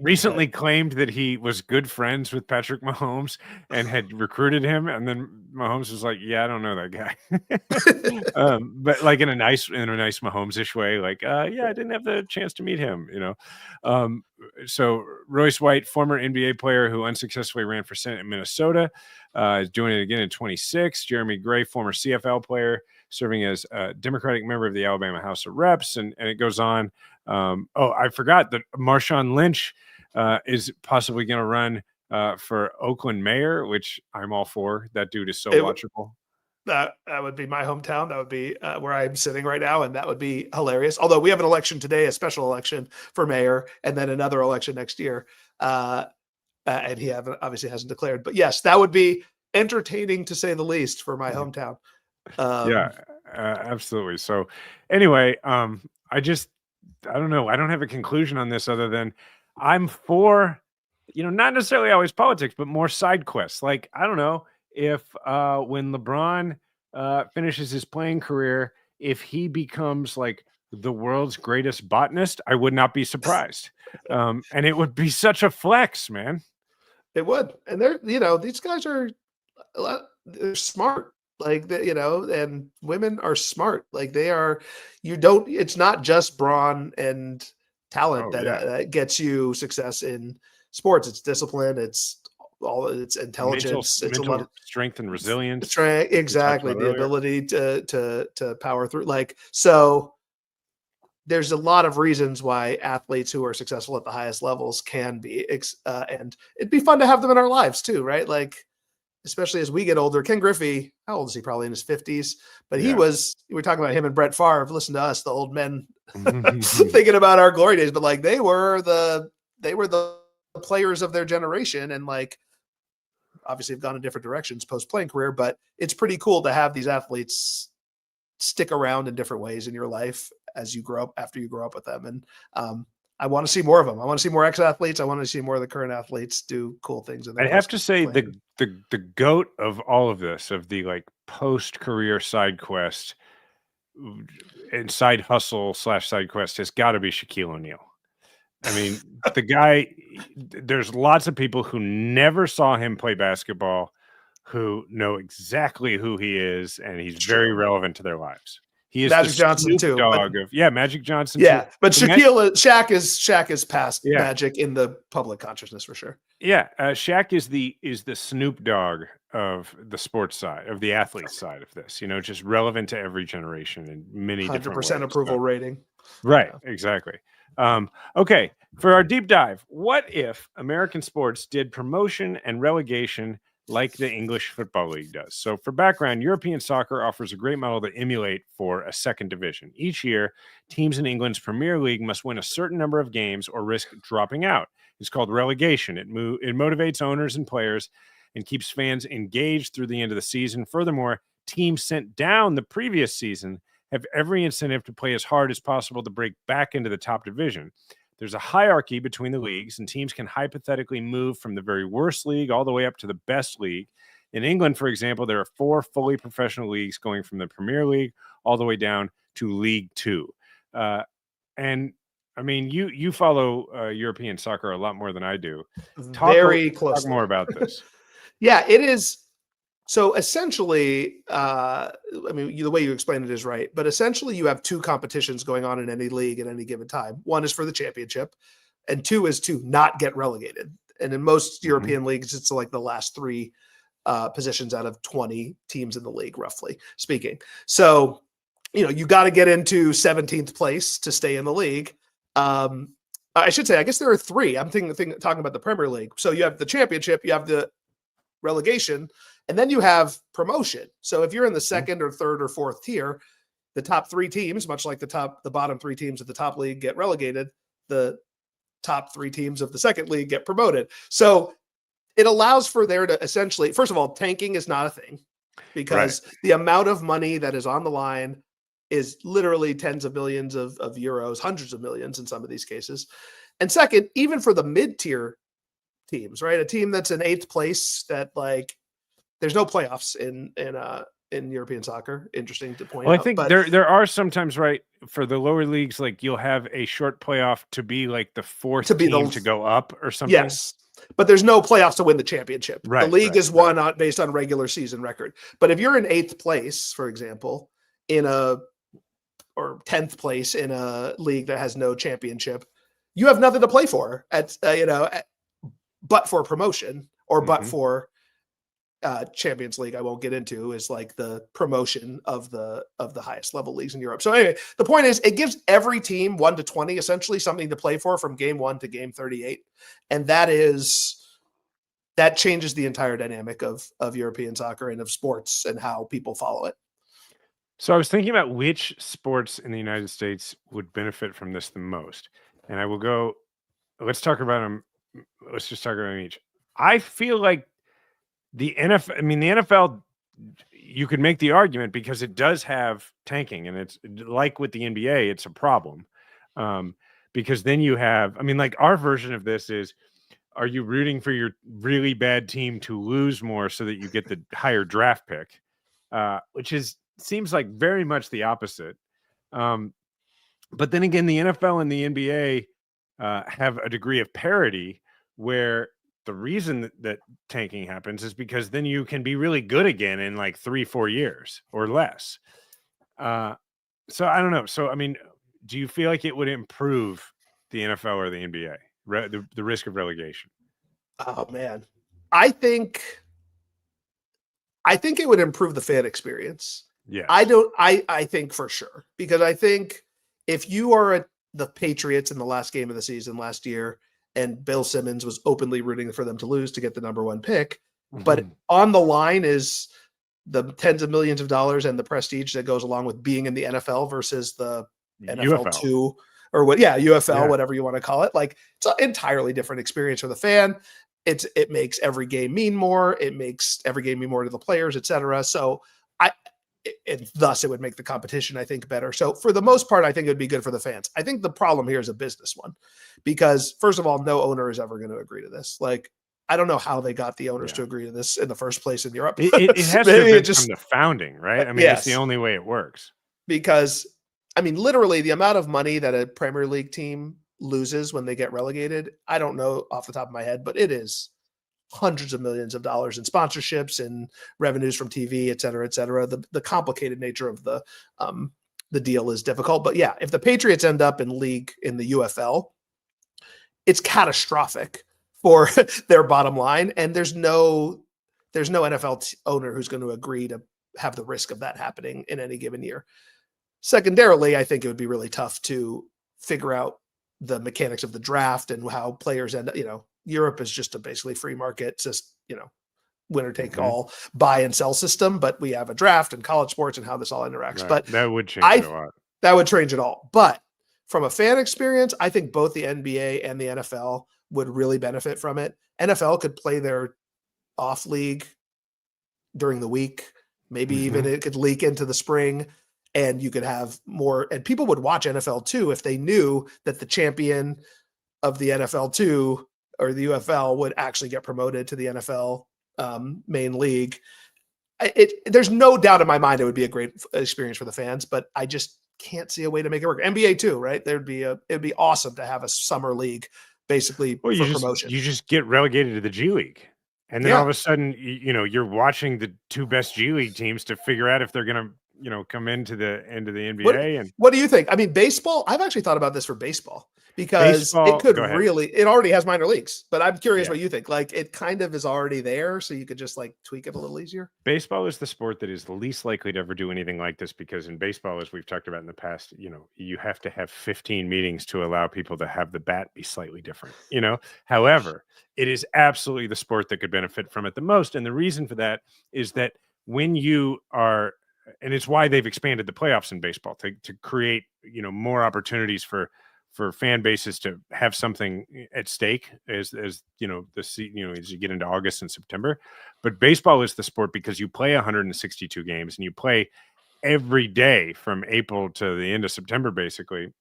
Recently claimed that he was good friends with Patrick Mahomes and had recruited him, and then Mahomes was like, "Yeah, I don't know that guy," but like in a nice Mahomes-ish way, like, "Yeah, I didn't have the chance to meet him," So Royce White, former NBA player who unsuccessfully ran for Senate in Minnesota, is doing it again in 26. Jeremy Gray, former CFL player, serving as a Democratic member of the Alabama House of Reps, and it goes on. I forgot that Marshawn Lynch is possibly going to run for Oakland mayor, which I'm all for. That dude is so watchable. That would be my hometown. That would be where I'm sitting right now, and that would be hilarious. Although we have an election today, a special election for mayor, and then another election next year. And he obviously hasn't declared. But yes, that would be entertaining to say the least for my hometown. Absolutely. So anyway, I don't know. I don't have a conclusion on this other than I'm for, not necessarily always politics, but more side quests. Like, I don't know if when LeBron finishes his playing career, if he becomes like the world's greatest botanist, I would not be surprised. And it would be such a flex, man. It would. And these guys are, they're smart. Like, and women are smart. Like they are, it's not just brawn and talent that gets you success in sports. It's discipline. It's intelligence. It's a lot of strength and resilience. Exactly. The ability to power through. Like, so there's a lot of reasons why athletes who are successful at the highest levels can be, and it'd be fun to have them in our lives too. Right. Like, especially as we get older. Ken Griffey, how old is he? Probably in his 50s. But we were talking about him and Brett Favre. Listen to us, the old men, thinking about our glory days. But like they were the players of their generation, and like obviously have gone in different directions post playing career. But it's pretty cool to have these athletes stick around in different ways in your life as you grow up, after you grow up with them. And I want to see more of them. I want to see more ex-athletes. I want to see more of the current athletes do cool things. I have to say the goat of all of this, of the like post-career side quest and side hustle / side quest, has got to be Shaquille O'Neal. I mean, the guy, there's lots of people who never saw him play basketball who know exactly who he is, and he's very relevant to their lives. He is Magic Johnson too. Magic Johnson. Yeah, too. but Shaq is past Magic in the public consciousness for sure. Yeah, Shaq is the Snoop Dogg of the sports side, of the athlete side of this. Just relevant to every generation in many different ways. 100% approval rating. Right, exactly. Okay, for our deep dive, what if American sports did promotion and relegation like the English Football League does? So for background, European soccer offers a great model to emulate for a second division. Each year, teams in England's Premier League must win a certain number of games or risk dropping out. It's called relegation. It motivates owners and players and keeps fans engaged through the end of the season. Furthermore, teams sent down the previous season have every incentive to play as hard as possible to break back into the top division. There's a hierarchy between the leagues, and teams can hypothetically move from the very worst league all the way up to the best league. In England, for example, there are 4 fully professional leagues going from the Premier League all the way down to League 2. And I mean, you follow European soccer a lot more than I do. Very close. Talk more about this. Yeah, it is. So essentially, I mean, the way you explained it is right, but essentially you have 2 competitions going on in any league at any given time. One is for the championship, and 2 is to not get relegated. And in most European leagues, it's like the last 3 positions out of 20 teams in the league, roughly speaking. So, you got to get into 17th place to stay in the league. I should say, I guess there are 3. I'm talking about the Premier League. So you have the championship, you have the relegation, and then you have promotion. So if you're in the second or third or fourth tier, the top 3 teams, much like the bottom 3 teams of the top league get relegated, the top 3 teams of the second league get promoted. So it allows for there to essentially, first of all, tanking is not a thing, because the amount of money that is on the line is literally tens of millions of euros, hundreds of millions in some of these cases. And second, even for the mid-tier teams, right? A team that's in 8th place, that like there's no playoffs in European soccer. Interesting to point out. I think there are sometimes, right, for the lower leagues, like you'll have a short playoff to be like the 4th team to go up or something. Yes, but there's no playoffs to win the championship. Right, the league is won based on regular season record. But if you're in 8th place, for example, or 10th place in a league that has no championship, you have nothing to play for but for promotion or but for Champions League I won't get into is like the promotion of the highest level leagues in Europe. So anyway, the point is it gives every team 1 to 20 essentially something to play for from game 1 to game 38. And that changes the entire dynamic of European soccer and of sports and how people follow it. So I was thinking about which sports in the United States would benefit from this the most. And I will go, let's talk about them. Let's just talk about them each. I feel like the NFL, you could make the argument because it does have tanking, and it's like with the NBA, it's a problem. Because then you have, like our version of this is, are you rooting for your really bad team to lose more so that you get the higher draft pick? Which seems like very much the opposite. But then again, the NFL and the NBA have a degree of parity where the reason that tanking happens is because then you can be really good again in like 3-4 years or less. So I don't know. So, do you feel like it would improve the NFL or the NBA, the risk of relegation? Oh man, I think it would improve the fan experience. Yeah, I think for sure, because I think if you are the Patriots in the last game of the season last year, and Bill Simmons was openly rooting for them to lose to get the number 1 pick, but on the line is the tens of millions of dollars and the prestige that goes along with being in the NFL versus the NFL 2 or UFL, whatever you want to call it. Like, it's an entirely different experience for the fan. It makes every game mean more. It makes every game mean more to the players, et cetera. So thus it would make the competition, I think, better. So for the most part, I think it would be good for the fans. I think the problem here is a business one, because first of all, no owner is ever going to agree to this. Like, I don't know how they got the owners to agree to this in the first place in Europe. It has to have been from the founding, right? It's the only way it works. Because, literally the amount of money that a Premier League team loses when they get relegated, I don't know off the top of my head, but it is hundreds of millions of dollars in sponsorships and revenues from TV, et cetera, et cetera. The complicated nature of the deal is difficult. But yeah, if the Patriots end up in the UFL, it's catastrophic for their bottom line. And there's no NFL owner who's going to agree to have the risk of that happening in any given year. Secondarily, I think it would be really tough to figure out the mechanics of the draft and how players end up, Europe is just a basically free market, just, winner take all buy and sell system, but we have a draft and college sports and how this all interacts. Right. But that would change it a lot. That would change it all. But from a fan experience, I think both the NBA and the NFL would really benefit from it. NFL could play their off league during the week. Maybe even it could leak into the spring, and you could have more, and people would watch NFL 2 if they knew that the champion of the NFL 2 or the UFL would actually get promoted to the NFL main league. There's no doubt in my mind it would be a great experience for the fans, but I just can't see a way to make it work. NBA too, right? It'd be awesome to have a summer league basically for promotion. You just get relegated to the G League. And then all of a sudden, you're watching the 2 best G League teams to figure out if they're going to, come into the end of the NBA. What do you think? Baseball, I've actually thought about this for baseball, because it could it already has minor leagues, but I'm curious what you think. Like, it kind of is already there, so you could just like tweak it a little easier. Baseball is the sport that is the least likely to ever do anything like this, because in baseball, as we've talked about in the past, you have to have 15 meetings to allow people to have the bat be slightly different, However, it is absolutely the sport that could benefit from it the most. And the reason for that is that when you are, and it's why they've expanded the playoffs in baseball to create, more opportunities for fan bases to have something at stake as as you get into August and September. But baseball is the sport because you play 162 games and you play every day from April to the end of September, basically.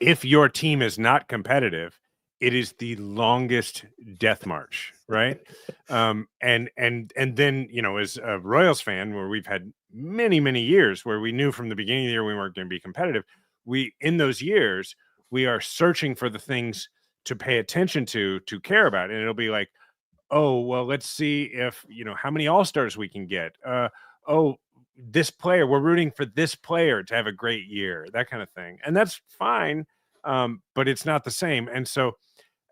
If your team is not competitive, it is the longest death march, right? And then, as a Royals fan, where we've had many, many years where we knew from the beginning of the year we weren't going to be competitive, in those years, we are searching for the things to pay attention to care about. And it'll be like, oh, well, let's see if, how many all-stars we can get. This player, we're rooting for this player to have a great year, that kind of thing. And that's fine. But it's not the same. And so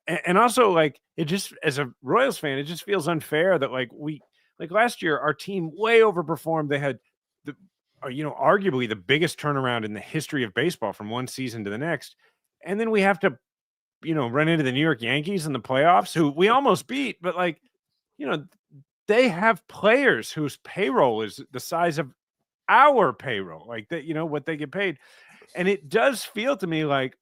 and also like it just as a Royals fan, it just feels unfair that like last year our team way overperformed. They had the arguably the biggest turnaround in the history of baseball from one season to the next, and then we have to run into the New York Yankees in the playoffs, who we almost beat, but like they have players whose payroll is the size of our payroll, like that, what they get paid. And it does feel to me like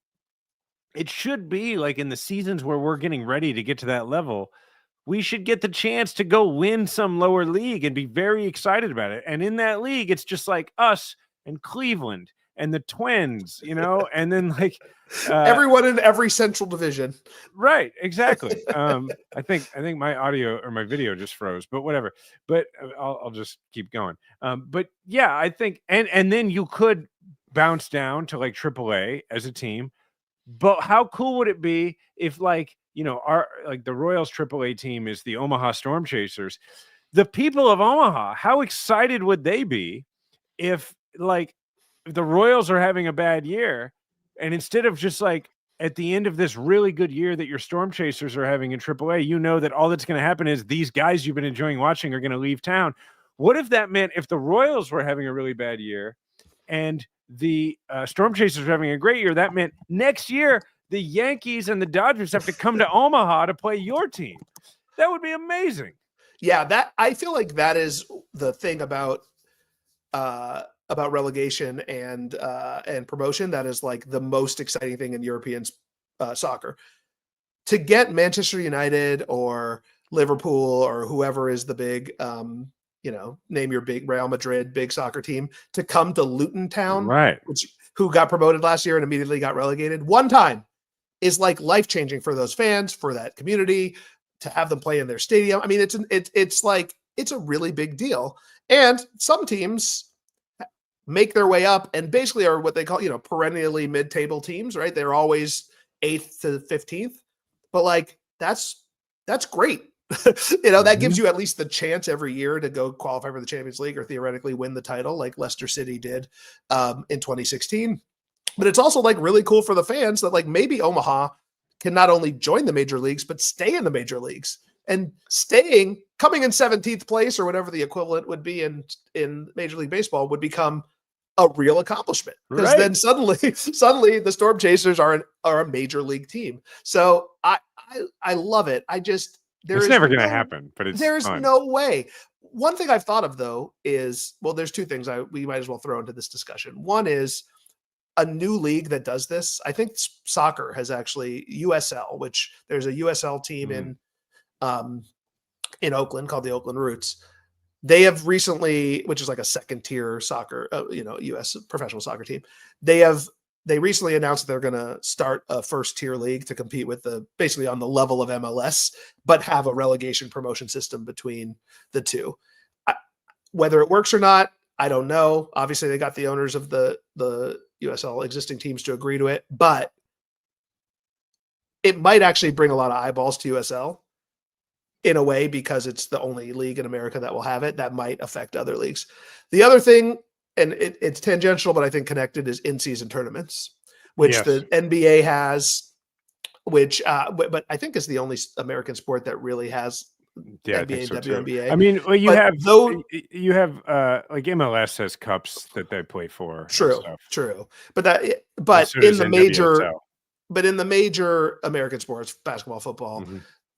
it should be like in the seasons where we're getting ready to get to that level, we should get the chance to go win some lower league and be very excited about it. And in that league, it's just like us and Cleveland and the Twins, and then like everyone in every central division. Right. Exactly. I think my audio or my video just froze, but whatever. But I'll just keep going. But yeah, I think, and then you could bounce down to like AAA as a team. But how cool would it be if like, the Royals AAA team is the Omaha Storm Chasers. The people of Omaha, how excited would they be if like the Royals are having a bad year, and instead of just like at the end of this really good year that your Storm Chasers are having in AAA, that all that's going to happen is these guys you've been enjoying watching are going to leave town. What if that meant if the Royals were having a really bad year and the Storm Chasers are having a great year, that meant next year the Yankees and the Dodgers have to come to Omaha to play your team? That would be amazing. Yeah, that I feel like that is the thing about relegation and promotion that is like the most exciting thing in European soccer. To get Manchester United or Liverpool or whoever is the big name your big Real Madrid big soccer team to come to Luton Town, right? Who got promoted last year and immediately got relegated one time, is like life-changing for those fans, for that community, to have them play in their stadium. I mean, it's a really big deal. And some teams make their way up and basically are what they call, perennially mid-table teams, right? They're always 8th to 15th, but like, that's great. That gives you at least the chance every year to go qualify for the Champions League or theoretically win the title like Leicester City did in 2016. But it's also like really cool for the fans that like maybe Omaha can not only join the major leagues, but stay in the major leagues. And coming in 17th place or whatever the equivalent would be in Major League Baseball would become a real accomplishment, because then suddenly the Storm Chasers are a major league team. So I love it. It's never going to happen, but there's fun. No way. One thing I've thought of though is, well, there's two things we might as well throw into this discussion. One is a new league that does this. I think soccer has actually USL, which there's a USL team in Oakland called the Oakland Roots. They have recently, which is like a second tier soccer, US professional soccer team. They recently announced that they're going to start a first tier league to compete with basically on the level of MLS, but have a relegation promotion system between the two. Whether it works or not, I don't know. Obviously they got the owners of the USL existing teams to agree to it, but it might actually bring a lot of eyeballs to USL in a way, because it's the only league in America that will have it. That might affect other leagues. The other thing, and it's tangential, but I think connected, is in-season tournaments, which the NBA has, which, but I think is the only American sport that really has NBA and WNBA. I mean, well, you have like MLS has cups that they play for. True. But in the major American sports, basketball, football,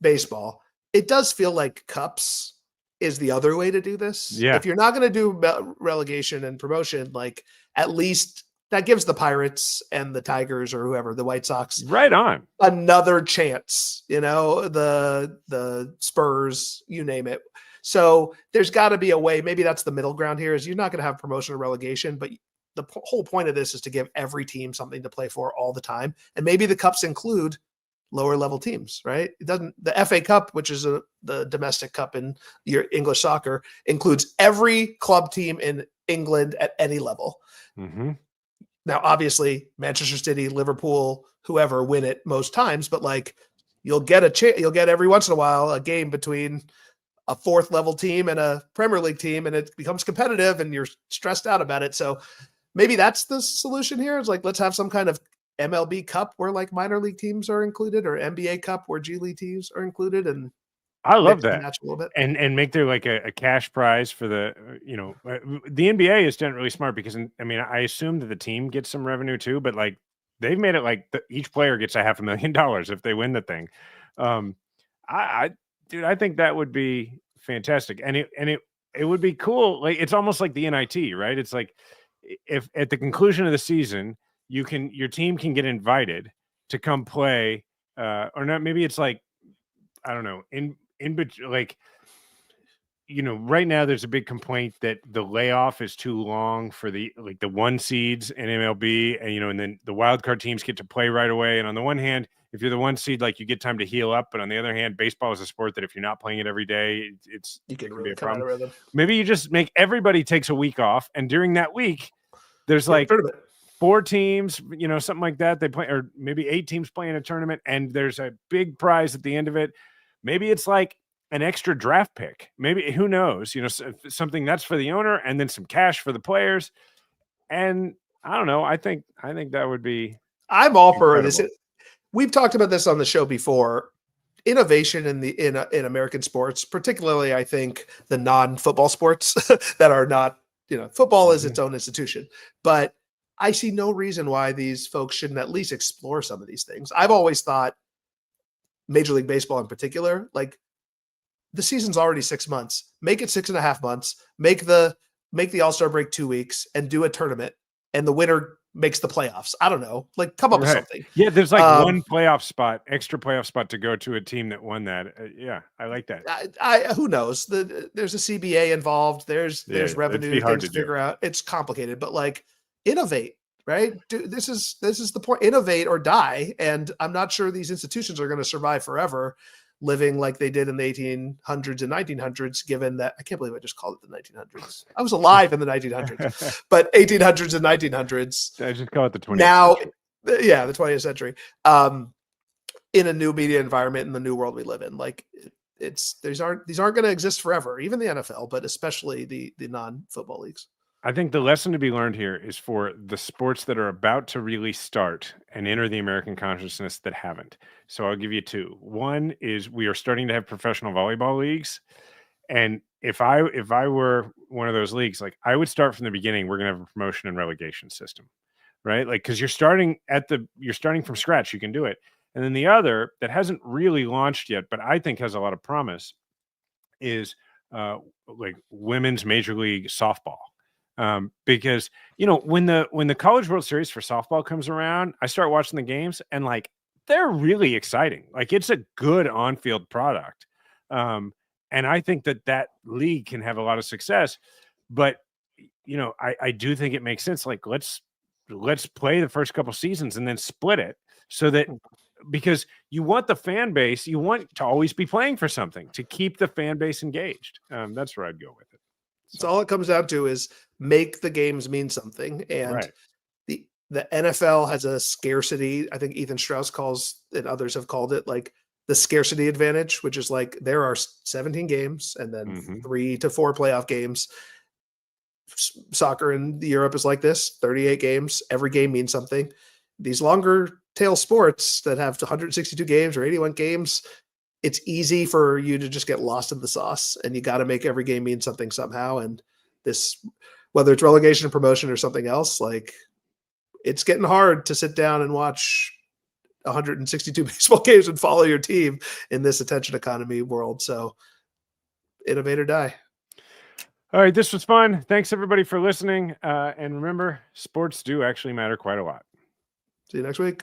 baseball, it does feel like cups is the other way to do this. Yeah. If you're not going to do relegation and promotion, like at least that gives the Pirates and the Tigers or whoever, the White Sox, right on, another chance, the Spurs, you name it. So there's got to be a way. Maybe that's the middle ground here, is you're not going to have promotion or relegation, but the whole point of this is to give every team something to play for all the time. And maybe the cups include lower level teams, right? The FA Cup, which is the domestic cup in your English soccer, includes every club team in England at any level. Now, obviously, Manchester City, Liverpool, whoever win it most times, but like you'll get every once in a while a game between a fourth level team and a Premier League team, and it becomes competitive and you're stressed out about it. So maybe that's the solution here. It's like, let's have some kind of MLB Cup where like minor league teams are included, or NBA Cup where G League teams are included, and I love mix and that. match a little bit. And make there like a cash prize for the, the NBA has done really smart because, I mean, I assume that the team gets some revenue too, but like they've made it like each player gets $500,000 if they win the thing. Dude, I think that would be fantastic. And it would be cool. Like, it's almost like the NIT, right? It's like if at the conclusion of the season, your team can get invited to come play, or not. Maybe it's like, I don't know, like, right now there's a big complaint that the layoff is too long for the one seeds in MLB, and then the wild card teams get to play right away. And on the one hand, if you're the one seed, like, you get time to heal up, but on the other hand, baseball is a sport that if you're not playing it every day, you can be really a come out of problem. rhythm. Maybe you just make everybody takes a week off, and during that week, there's like tournament. 4 teams, something like that. They play, or maybe 8 teams playing a tournament, and there's a big prize at the end of it. Maybe it's like an extra draft pick. Maybe, who knows? Something that's for the owner, and then some cash for the players. And I don't know. I think that would be. I'm all for incredible. this. We've talked about this on the show before. Innovation in American sports, particularly, I think, the non-football sports that are not, football is its own institution, but I see no reason why these folks shouldn't at least explore some of these things. I've always thought Major League Baseball in particular, like, the season's already 6 months, make it 6.5 months, make the All-Star break 2 weeks and do a tournament, and the winner makes the playoffs. I don't know, like, come up with something. Yeah, there's like one extra playoff spot to go to a team that won that. Yeah, I like that. Who knows? There's a CBA involved. There's revenue things to figure out. It's complicated, but like, innovate, right? This is the point. Innovate or die. And I'm not sure these institutions are going to survive forever, living like they did in the 1800s and 1900s, given that, I can't believe I just called it the 1900s. I was alive in the 1900s, but 1800s and 1900s. I just call it the 20th now, century. Yeah, the 20th century. In a new media environment, in the new world we live in, like, these aren't going to exist forever, even the NFL, but especially the non-football leagues. I think the lesson to be learned here is for the sports that are about to really start and enter the American consciousness that haven't. So I'll give you 2. One is we are starting to have professional volleyball leagues. And if I were one of those leagues, like, I would start from the beginning. We're going to have a promotion and relegation system, right? Like, because you're starting from scratch. You can do it. And then the other that hasn't really launched yet, but I think has a lot of promise, is like women's Major League softball. Because when the College World Series for softball comes around, I start watching the games, and like, they're really exciting. Like, it's a good on-field product. And I think that league can have a lot of success, but I do think it makes sense. Like, let's play the first couple seasons and then split it, so that, because you want the fan base, you want to always be playing for something to keep the fan base engaged. That's where I'd go with it. So all it comes down to is make the games mean something. And right. The NFL has a scarcity. I think Ethan Strauss calls, and others have called it, like, the scarcity advantage, which is like, there are 17 games and then 3 to 4 playoff games. Soccer in Europe is like this, 38 games. Every game means something. These longer tail sports that have 162 games or 81 games, it's easy for you to just get lost in the sauce, and you got to make every game mean something somehow. And this, whether it's relegation or promotion or something else, like, it's getting hard to sit down and watch 162 baseball games and follow your team in this attention economy world. So innovate or die. All right. This was fun. Thanks everybody for listening. And remember, sports do actually matter quite a lot. See you next week.